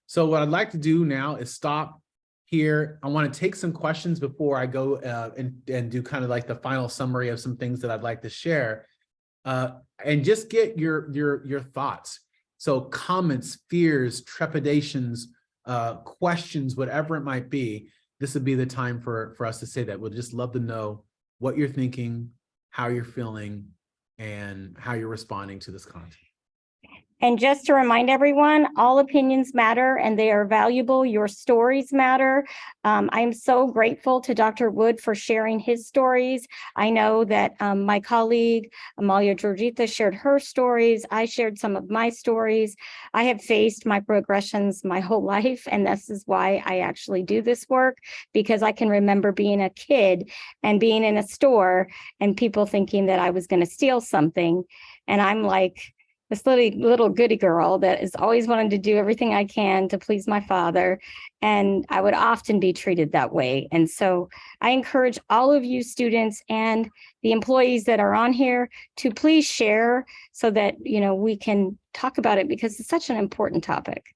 So what I'd like to do now is stop here. I want to take some questions before I go and do kind of like the final summary of some things that I'd like to share, and just get your thoughts. So comments, fears, trepidations, questions, whatever it might be. This would be the time for us to say that. We'd just love to know what you're thinking, how you're feeling, and how you're responding to this content. And just to remind everyone, all opinions matter and they are valuable. Your stories matter. I'm so grateful to Dr. Wood for sharing his stories. I know that my colleague, Amalia Georgita, shared her stories. I shared some of my stories. I have faced microaggressions my whole life, and this is why I actually do this work, because I can remember being a kid and being in a store and people thinking that I was going to steal something. And I'm like, this little goody girl that is always wanting to do everything I can to please my father. And I would often be treated that way. And so I encourage all of you students and the employees that are on here to please share so that, you know, we can talk about it, because it's such an important topic.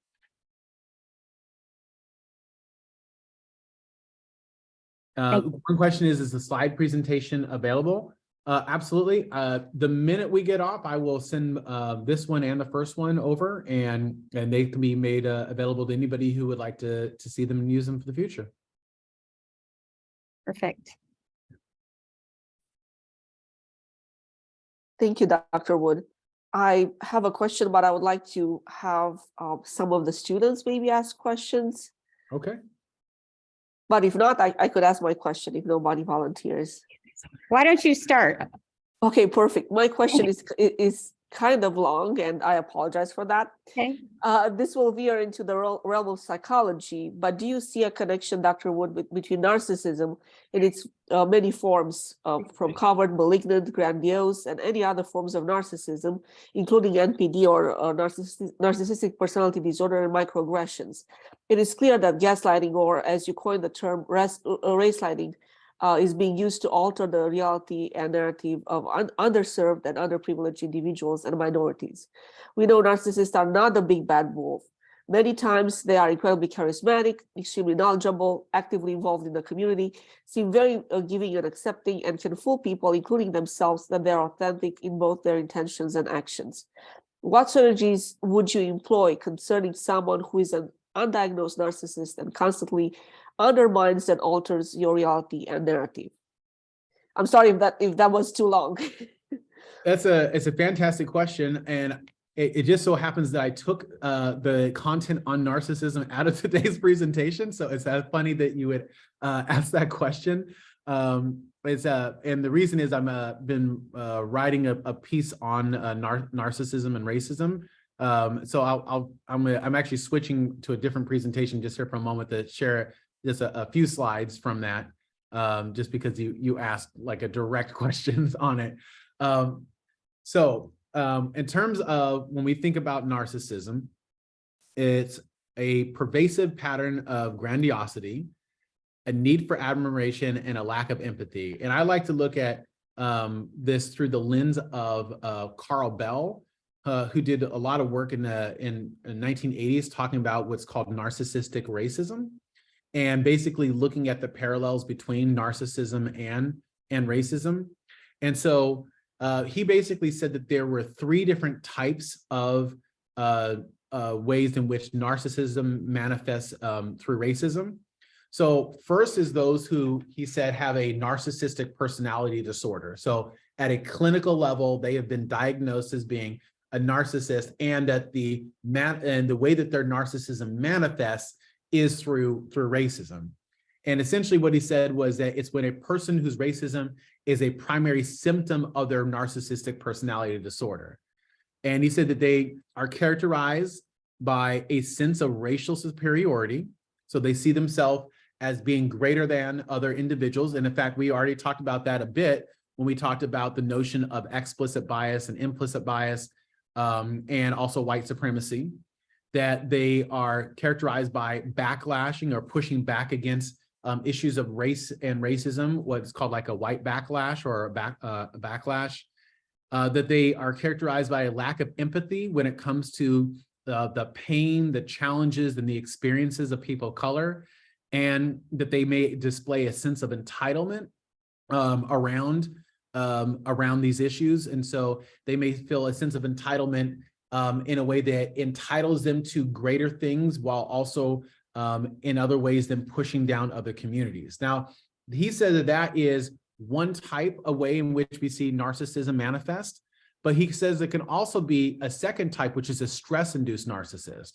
One question is the slide presentation available? Absolutely. The minute we get off, I will send this one and the first one over, and they can be made available to anybody who would like to see them and use them for the future. Perfect. Thank you, Dr. Wood. I have a question, but I would like to have some of the students maybe ask questions. Okay. But if not, I could ask my question if nobody volunteers. Why don't you start? Okay, perfect. My question is kind of long, and I apologize for that. Okay. This will veer into the realm of psychology, but do you see a connection, Dr. Wood, between narcissism and its many forms, from covert, malignant, grandiose, and any other forms of narcissism, including NPD or narcissistic personality disorder and microaggressions? It is clear that gaslighting, or as you coined the term, race-lighting, is being used to alter the reality and narrative of underserved and underprivileged individuals and minorities. We know narcissists are not the big bad wolf. Many times they are incredibly charismatic, extremely knowledgeable, actively involved in the community, seem very giving and accepting, and can fool people, including themselves, that they're authentic in both their intentions and actions. What strategies would you employ concerning someone who is an undiagnosed narcissist and constantly undermines and alters your reality and narrative? I'm sorry if that was too long. It's a fantastic question, and it just so happens that I took the content on narcissism out of today's presentation, so it's funny that you would ask that question. And the reason is I'm been writing a piece on narcissism and racism. So I'm actually switching to a different presentation just here for a moment to share just a few slides from that, just because you asked like a direct questions on it. In terms of when we think about narcissism, it's a pervasive pattern of grandiosity, a need for admiration, and a lack of empathy. And I like to look at this through the lens of Carl Bell, who did a lot of work in the 1980s talking about what's called narcissistic racism, and basically looking at the parallels between narcissism and racism. And so he basically said that there were three different types of ways in which narcissism manifests through racism. So first is those who, he said, have a narcissistic personality disorder. So at a clinical level, they have been diagnosed as being a narcissist, and that the way that their narcissism manifests is through racism. And essentially what he said was that it's when a person whose racism is a primary symptom of their narcissistic personality disorder. And he said that they are characterized by a sense of racial superiority. So they see themselves as being greater than other individuals. And in fact, we already talked about that a bit when we talked about the notion of explicit bias and implicit bias, and also white supremacy, that they are characterized by backlashing or pushing back against issues of race and racism, what's called like a white backlash or a backlash, that they are characterized by a lack of empathy when it comes to the pain, the challenges, and the experiences of people of color, and that they may display a sense of entitlement around these issues. And so they may feel a sense of entitlement in a way that entitles them to greater things, while also in other ways than pushing down other communities. Now, he said that that is one type of way in which we see narcissism manifest, but he says it can also be a second type, which is a stress-induced narcissist.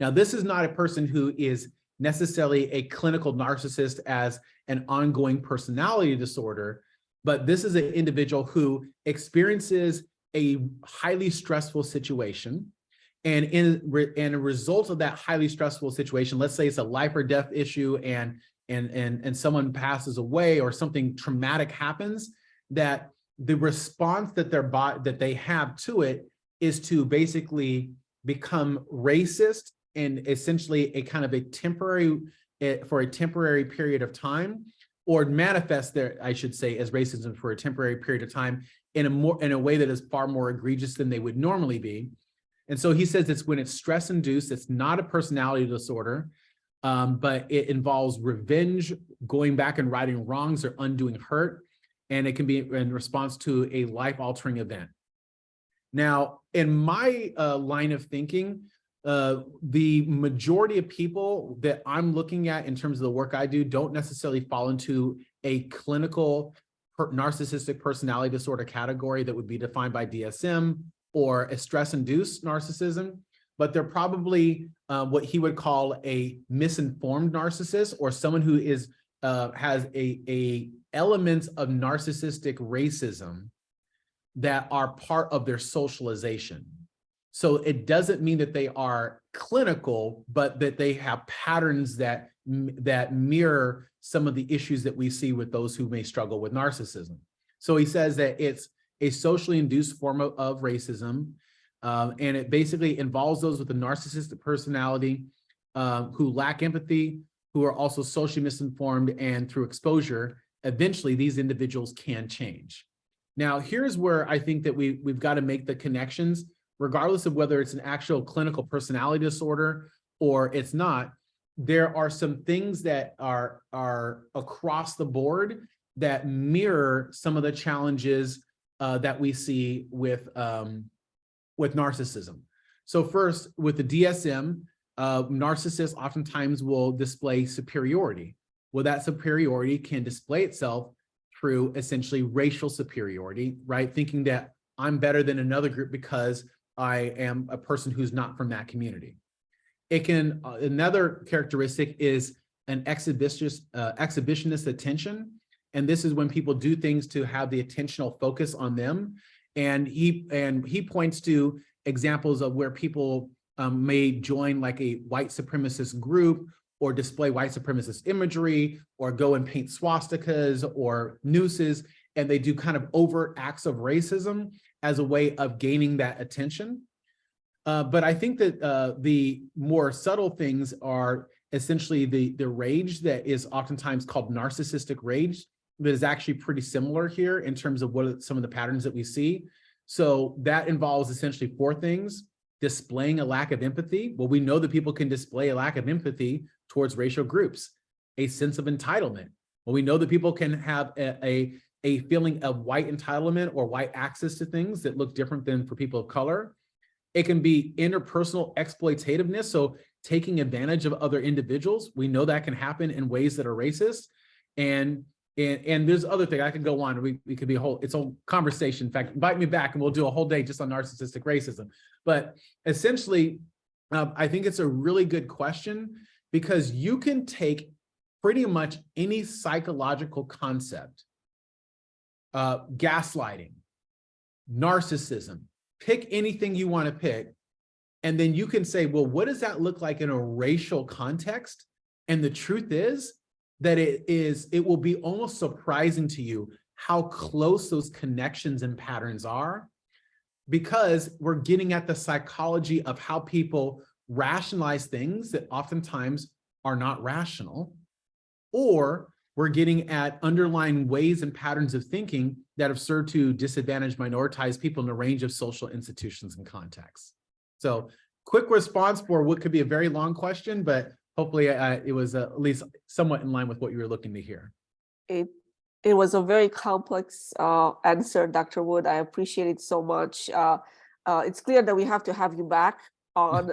Now, this is not a person who is necessarily a clinical narcissist as an ongoing personality disorder, but this is an individual who experiences a highly stressful situation. And in a result of that highly stressful situation, let's say it's a life or death issue and someone passes away or something traumatic happens, that the response that they have to it is to basically become racist and essentially a kind of a temporary, for a temporary period of time, or manifest there, I should say, as racism for a temporary period of time in a way that is far more egregious than they would normally be. And so he says it's when it's stress induced, it's not a personality disorder, but it involves revenge, going back and righting wrongs or undoing hurt. And it can be in response to a life-altering event. Now, in my line of thinking, the majority of people that I'm looking at in terms of the work I do don't necessarily fall into a clinical narcissistic personality disorder category that would be defined by DSM or a stress-induced narcissism, but they're probably what he would call a misinformed narcissist, or someone who is has a elements of narcissistic racism that are part of their socialization. So it doesn't mean that they are clinical, but that they have patterns that mirror some of the issues that we see with those who may struggle with narcissism. So he says that it's a socially induced form of racism, and it basically involves those with a narcissistic personality who lack empathy, who are also socially misinformed, and through exposure, eventually these individuals can change. Now, here's where I think that we've got to make the connections, regardless of whether it's an actual clinical personality disorder or it's not. There are some things that are across the board that mirror some of the challenges that we see with narcissism. So first, with the DSM, narcissists oftentimes will display superiority. Well, that superiority can display itself through essentially racial superiority, right? Thinking that I'm better than another group because I am a person who's not from that community. It can, another characteristic is an exhibitionist attention. And this is when people do things to have the attentional focus on them. And he points to examples of where people may join like a white supremacist group or display white supremacist imagery or go and paint swastikas or nooses, and they do kind of overt acts of racism as a way of gaining that attention. But I think that the more subtle things are essentially the rage that is oftentimes called narcissistic rage, that is actually pretty similar here in terms of what are some of the patterns that we see. So that involves essentially four things: displaying a lack of empathy. Well, we know that people can display a lack of empathy towards racial groups. A sense of entitlement. Well, we know that people can have a feeling of white entitlement or white access to things that look different than for people of color. It can be interpersonal exploitativeness, so taking advantage of other individuals. We know that can happen in ways that are racist. And there's other things. I could go on. We could be it's a whole conversation. In fact, invite me back and we'll do a whole day just on narcissistic racism. But essentially, I think it's a really good question, because you can take pretty much any psychological concept, gaslighting, narcissism, pick anything you want to pick, and then you can say, well, what does that look like in a racial context? And the truth is that it will be almost surprising to you how close those connections and patterns are, because we're getting at the psychology of how people rationalize things that oftentimes are not rational, or we're getting at underlying ways and patterns of thinking that have served to disadvantage minoritized people in a range of social institutions and contexts. So quick response for what could be a very long question, but hopefully it was at least somewhat in line with what you were looking to hear. It was a very complex answer, Dr. Wood. I appreciate it so much. It's clear that we have to have you back on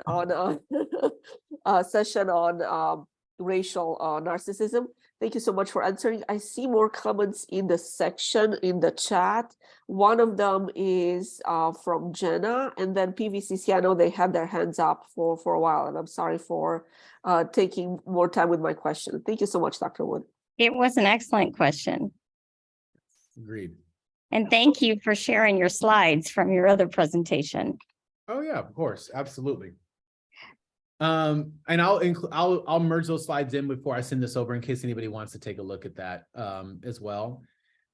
a session on racial narcissism. Thank you so much for answering. I see more comments in the section in the chat. One of them is from Jenna, and then PVCC. I know they had their hands up for a while, and I'm sorry for taking more time with my question. Thank you so much, Dr. Wood. It was an excellent question. Agreed. And thank you for sharing your slides from your other presentation. Oh yeah, of course, absolutely. And I'll merge those slides in before I send this over in case anybody wants to take a look at that as well.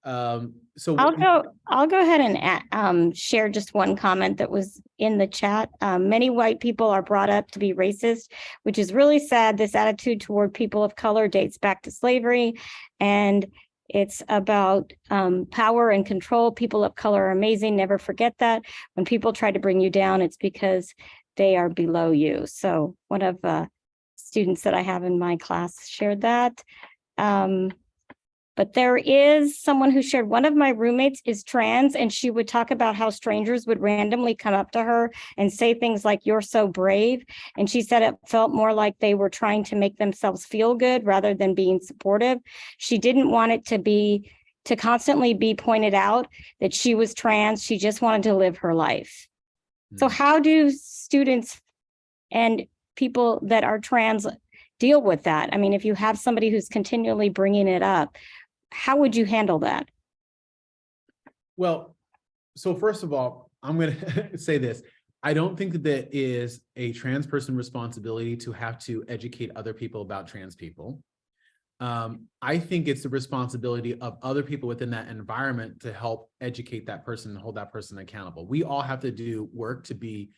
So I'll go ahead and share just one comment that was in the chat. Many white people are brought up to be racist, which is really sad. This attitude toward people of color dates back to slavery, and it's about power and control. People of color are amazing. Never forget that. When people try to bring you down, it's because they are below you. So one of the students that I have in my class shared that. But there is someone who shared, one of my roommates is trans, and she would talk about how strangers would randomly come up to her and say things like, "You're so brave." And she said it felt more like they were trying to make themselves feel good rather than being supportive. She didn't want it to constantly be pointed out that she was trans. She just wanted to live her life. So how do students and people that are trans deal with that? I mean, if you have somebody who's continually bringing it up, how would you handle that? Well, so first of all, I'm going to say this. I don't think that that is a trans person responsibility to have to educate other people about trans people. I think it's the responsibility of other people within that environment to help educate that person and hold that person accountable. We all have to do work to be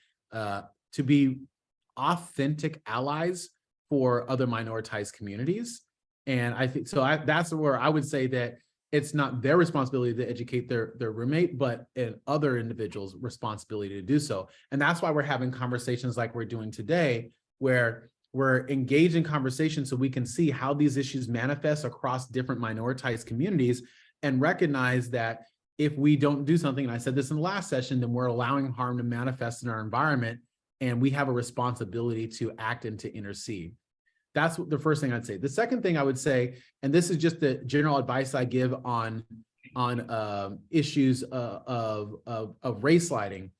authentic allies for other minoritized communities. And I think so that's where I would say that it's not their responsibility to educate their roommate, but other individuals' responsibility to do so. And that's why we're having conversations like we're doing today, where we're engaged in conversations so we can see how these issues manifest across different minoritized communities and recognize that if we don't do something, and I said this in the last session, then we're allowing harm to manifest in our environment, and we have a responsibility to act and to intercede. That's the first thing I'd say. The second thing I would say, and this is just the general advice I give on issues of race sliding.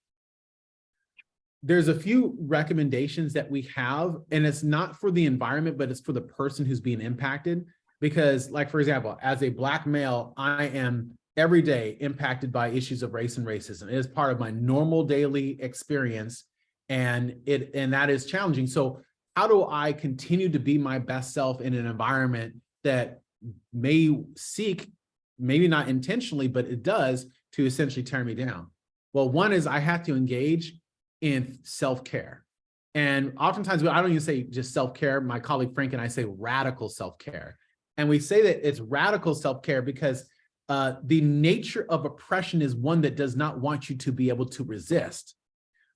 There's a few recommendations that we have, and it's not for the environment, but it's for the person who's being impacted. Because, like, for example, as a Black male, I am every day impacted by issues of race and racism. It is part of my normal daily experience, and that is challenging. So how do I continue to be my best self in an environment that may seek, maybe not intentionally, but it does, to essentially tear me down? Well, one is I have to engage in self-care. And oftentimes, I don't even say just self-care. My colleague Frank and I say radical self-care. And we say that it's radical self-care because the nature of oppression is one that does not want you to be able to resist.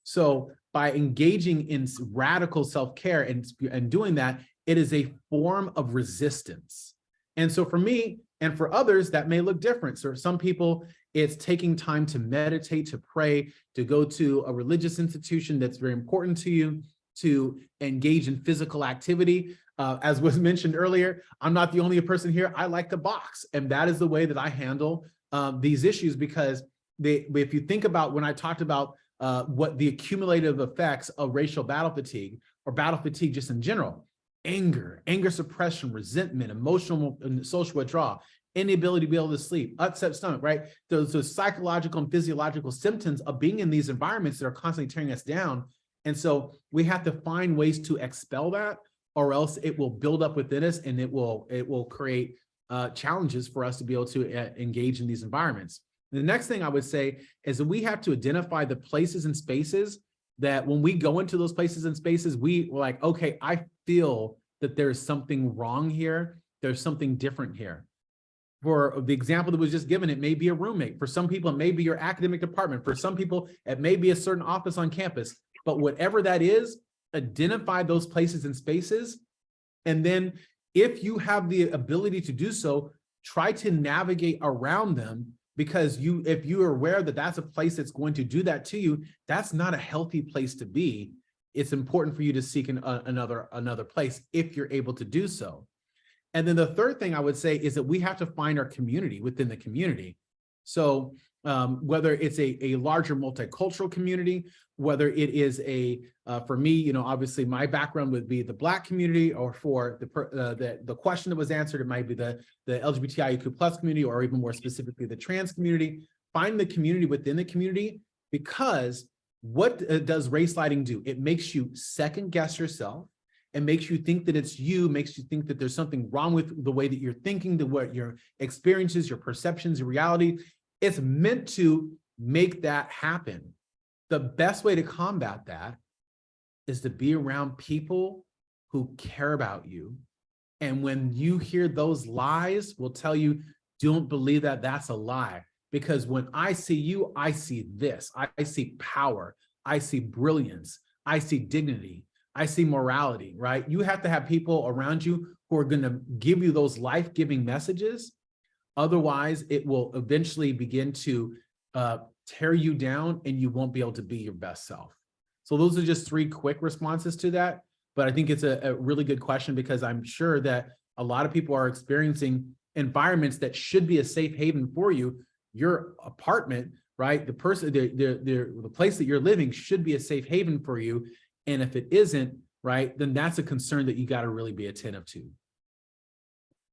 So by engaging in radical self-care and doing that, it is a form of resistance. And so for me and for others, that may look different. So for some people, it's taking time to meditate, to pray, to go to a religious institution that's very important to you, to engage in physical activity. As was mentioned earlier, I'm not the only person here. I like to box, and that is the way that I handle these issues, because if you think about when I talked about what the accumulative effects of racial battle fatigue, or battle fatigue just in general, anger suppression, resentment, emotional and social withdrawal, inability to be able to sleep, upset stomach, right? Those psychological and physiological symptoms of being in these environments that are constantly tearing us down. And so we have to find ways to expel that, or else it will build up within us, and it will create challenges for us to be able to engage in these environments. The next thing I would say is that we have to identify the places and spaces that when we go into those places and spaces, we're like, okay, I feel that there's something wrong here. There's something different here. For the example that was just given, it may be a roommate. For some people, it may be your academic department. For some people, it may be a certain office on campus. But whatever that is, identify those places and spaces And then if you have the ability to do so, try to navigate around them, because if you are aware that that's a place that's going to do that to you, that's not a healthy place to be. It's important for you to seek another place if you're able to do so. And then the third thing I would say is that we have to find our community within the community. So whether it's a larger multicultural community, whether it is for me, you know, obviously my background would be the Black community, or for the question that was answered, it might be the LGBTIQ plus community, or even more specifically, the trans community. Find the community within the community, because what does race lighting do? It makes you second guess yourself. It makes you think that it's you, makes you think that there's something wrong with the way that you're thinking, to what your experiences, your perceptions, your reality. It's meant to make that happen. The best way to combat that is to be around people who care about you. And when you hear those lies, will tell you, don't believe that, that's a lie. Because when I see you, I see this. I see power. I see brilliance. I see dignity. I see morality, right? You have to have people around you who are going to give you those life-giving messages. Otherwise, it will eventually begin to tear you down, and you won't be able to be your best self. So those are just 3 quick responses to that. But I think it's a really good question, because I'm sure that a lot of people are experiencing environments that should be a safe haven for you. Your apartment, right? The place that you're living should be a safe haven for you. And if it isn't, right, then that's a concern that you got to really be attentive to.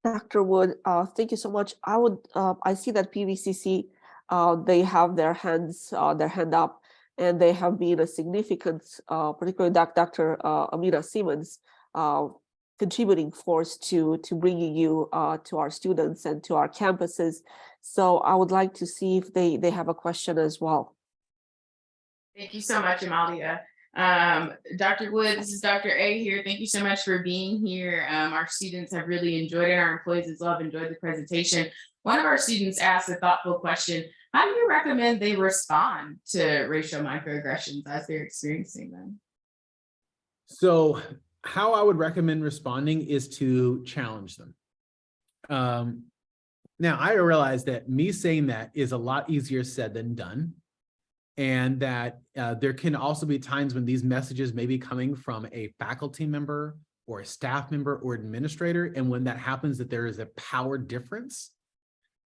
Dr. Wood, thank you so much. I see that PVCC, they have their hand up, and they have been a significant, particularly Dr. Amina Simmons, contributing force to bringing you to our students and to our campuses. So I would like to see if they have a question as well. Thank you so much, Amalia. Dr. Wood, this is Dr. A here. Thank you so much for being here. Our students have really enjoyed it. Our employees as well have enjoyed the presentation. One of our students asked a thoughtful question: how do you recommend they respond to racial microaggressions as they're experiencing them? So how I would recommend responding is to challenge them. Now, I realize that me saying that is a lot easier said than done. And that there can also be times when these messages may be coming from a faculty member or a staff member or administrator. And when that happens, that there is a power difference.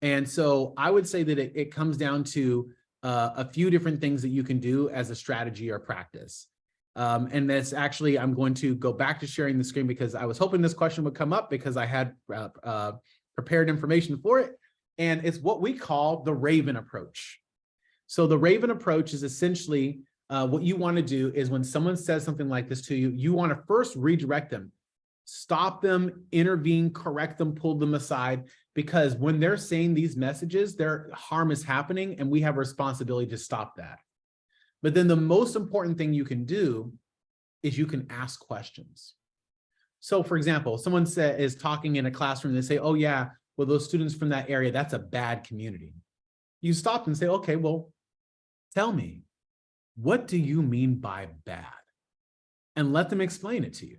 And so I would say that it comes down to a few different things that you can do as a strategy or practice. And that's actually, I'm going to go back to sharing the screen, because I was hoping this question would come up, because I had prepared information for it. And it's what we call the Raven approach. So the Raven approach is essentially what you want to do is, when someone says something like this to you, you want to first redirect them, stop them, intervene, correct them, pull them aside, because when they're saying these messages, their harm is happening, and we have a responsibility to stop that. But then the most important thing you can do is you can ask questions. So for example, someone is talking in a classroom, they say, oh yeah, well, those students from that area, that's a bad community. You stop and say, okay, well, tell me, what do you mean by bad? And let them explain it to you.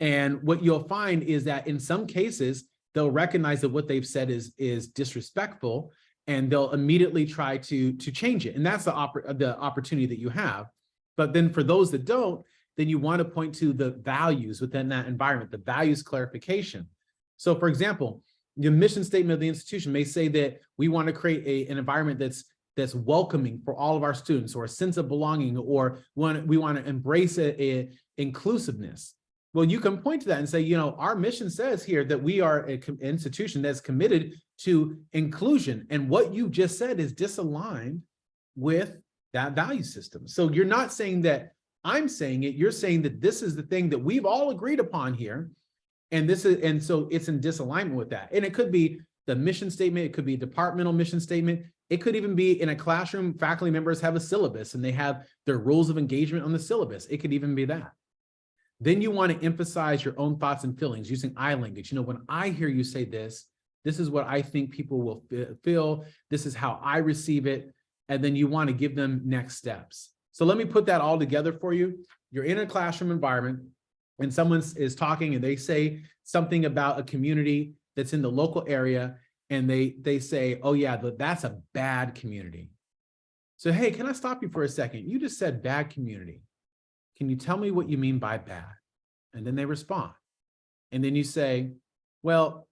And what you'll find is that in some cases, they'll recognize that what they've said is disrespectful, and they'll immediately try to change it. And that's the opportunity that you have. But then for those that don't, then you want to point to the values within that environment, the values clarification. So for example, the mission statement of the institution may say that we want to create an environment that's welcoming for all of our students, or a sense of belonging, or we want to embrace a inclusiveness. Well, you can point to that and say, you know, our mission says here that we are an institution that's committed to inclusion. And what you just said is disaligned with that value system. So you're not saying that I'm saying it, you're saying that this is the thing that we've all agreed upon here. And so it's in disalignment with that. And it could be the mission statement, it could be a departmental mission statement. It could even be in a classroom, faculty members have a syllabus and they have their rules of engagement on the syllabus. It could even be that. Then you want to emphasize your own thoughts and feelings using I language. You know, when I hear you say this is what I think people will feel. This is how I receive it. And then you want to give them next steps. So let me put that all together for you. You're in a classroom environment. and someone is talking and they say something about a community that's in the local area, and they say, oh yeah, that's a bad community. So, hey, can I stop you for a second? You just said bad community. Can you tell me what you mean by bad? And then they respond. And then you say, well,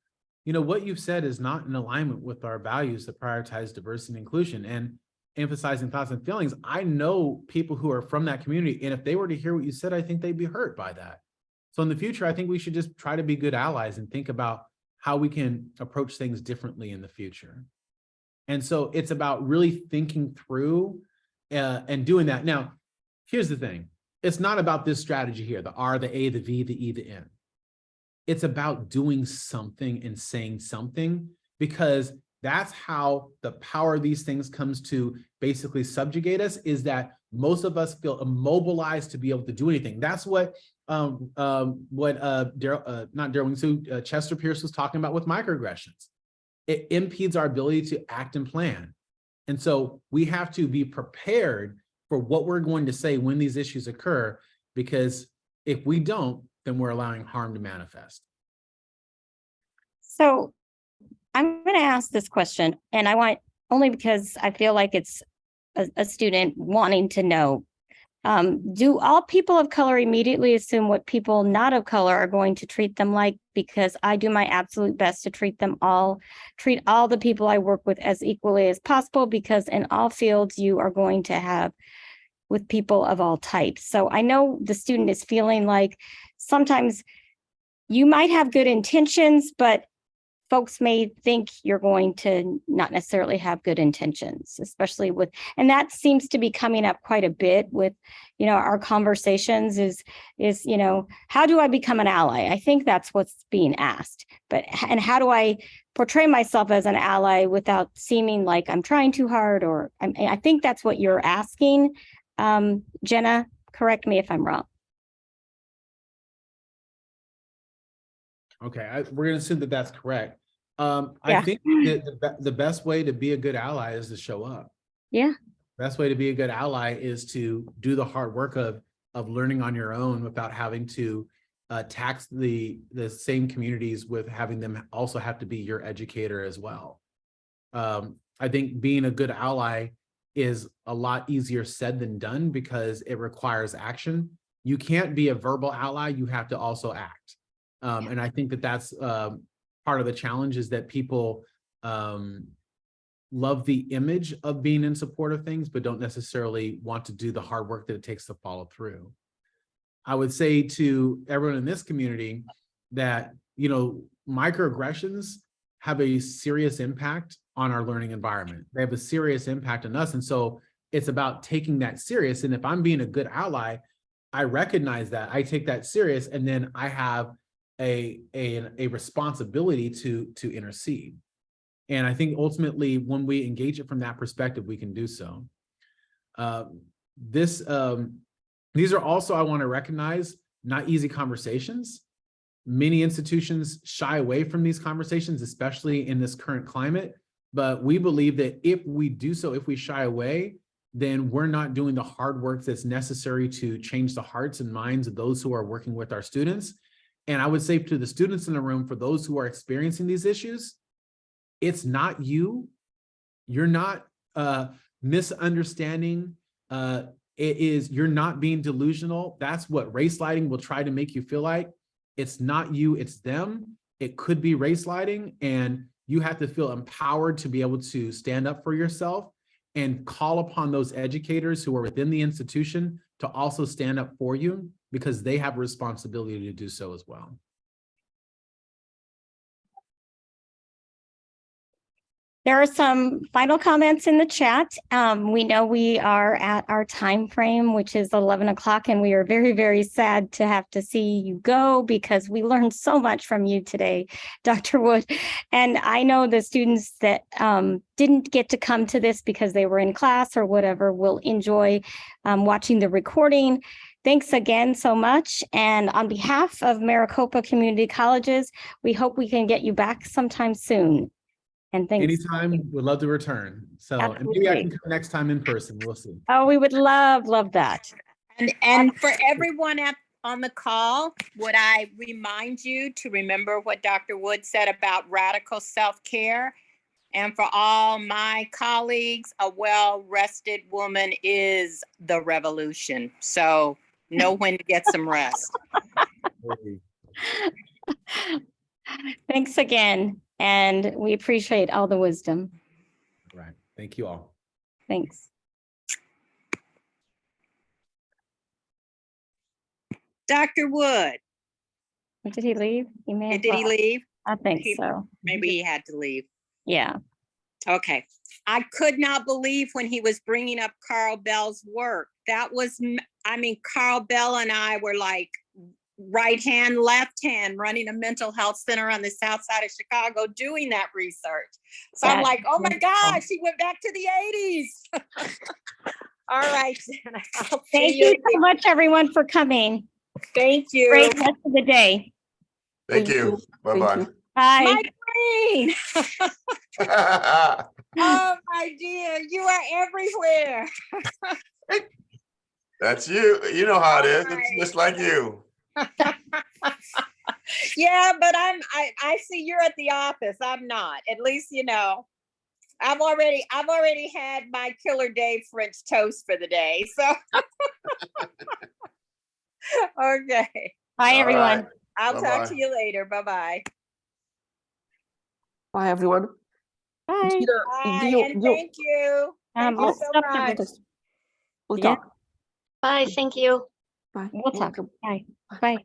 you know, what you've said is not in alignment with our values that prioritize diversity and inclusion and emphasizing thoughts and feelings. I know people who are from that community, and if they were to hear what you said, I think they'd be hurt by that. So in the future, I think we should just try to be good allies and think about how we can approach things differently in the future. And so it's about really thinking through and doing that. Now, here's the thing. It's not about this strategy here, the R, the A, the V, the E, the N. It's about doing something and saying something, because that's how the power of these things comes to basically subjugate us, is that most of us feel immobilized to be able to do anything. That's what Chester Pierce was talking about with microaggressions. It impedes our ability to act and plan. And so we have to be prepared for what we're going to say when these issues occur, because if we don't, then we're allowing harm to manifest. So I'm going to ask this question, and I want, only because I feel like it's a student wanting to know, do all people of color immediately assume what people not of color are going to treat them like? Because I do my absolute best to treat all the people I work with as equally as possible, because in all fields you are going to have with people of all types. So I know the student is feeling like sometimes you might have good intentions, but folks may think you're going to not necessarily have good intentions, especially with, and that seems to be coming up quite a bit with, you know, our conversations is, you know, how do I become an ally? I think that's what's being asked, and how do I portray myself as an ally without seeming like I'm trying too hard, or I think that's what you're asking. Jenna, correct me if I'm wrong. Okay, we're going to assume that that's correct. Yeah. I think that the best way to be a good ally is to show up. Yeah. Best way to be a good ally is to do the hard work of learning on your own without having to tax the same communities with having them also have to be your educator as well. I think being a good ally is a lot easier said than done, because it requires action. You can't be a verbal ally, you have to also act. And I think that that's part of the challenge, is that people love the image of being in support of things, but don't necessarily want to do the hard work that it takes to follow through. I would say to everyone in this community that, you know, microaggressions have a serious impact on our learning environment. They have a serious impact on us. And so it's about taking that serious. And if I'm being a good ally, I recognize that, I take that serious, and then I have a responsibility to intercede. And I think ultimately, when we engage it from that perspective, we can do so. These are also, I want to recognize, not easy conversations. Many institutions shy away from these conversations, especially in this current climate. But we believe that if we do so, if we shy away, then we're not doing the hard work that's necessary to change the hearts and minds of those who are working with our students. And I would say to the students in the room, for those who are experiencing these issues, it's not you. You're not misunderstanding. It is, you're not being delusional. That's what race lighting will try to make you feel like. It's not you, it's them. It could be race lighting, and you have to feel empowered to be able to stand up for yourself and call upon those educators who are within the institution to also stand up for you, because they have a responsibility to do so as well. There are some final comments in the chat. We know we are at our time frame, which is 11 o'clock, and we are very, very sad to have to see you go, because we learned so much from you today, Dr. Wood. And I know the students that didn't get to come to this because they were in class or whatever will enjoy watching the recording. Thanks again so much. And on behalf of Maricopa Community Colleges, we hope we can get you back sometime soon. And thanks. Anytime, we'd love to return. So, and maybe I can come next time in person. We'll see. Oh, we would love that. And for everyone at on the call, would I remind you to remember what Dr. Wood said about radical self-care? And for all my colleagues, a well-rested woman is the revolution. So know when to get some rest. Thanks again. And we appreciate all the wisdom. Right. Thank you all. Thanks. Dr. Wood, Did he leave? He may have did he left. leave? I think He- so. Maybe he had to leave. Yeah. Okay. I could not believe when he was bringing up Carl Bell's work. That was, I mean, Carl Bell and I were like right hand, left hand, running a mental health center on the south side of Chicago doing that research. So I'm That's like, oh my wonderful. gosh, he went back to the 80s. All right. I'll see Thank you so much, everyone, for coming. Thank you. Great rest of the day. Thank you. Thank Bye-bye. you. Bye. My queen. Oh, my dear, you are everywhere. That's you. You know how it is. Alright. It's just like you. Yeah, but I see you're at the office. I'm not. At least, you know, I've already had my Killer Dave French toast for the day. So okay. Bye, All everyone. right. I'll talk Bye-bye. to you later. Bye-bye. Bye, everyone. Bye. Gina, Bye, and thank you. Thank you I'll so stop the much. We'll Yeah. talk. Bye, thank you. Bye. We'll talk. Welcome. Bye. Bye.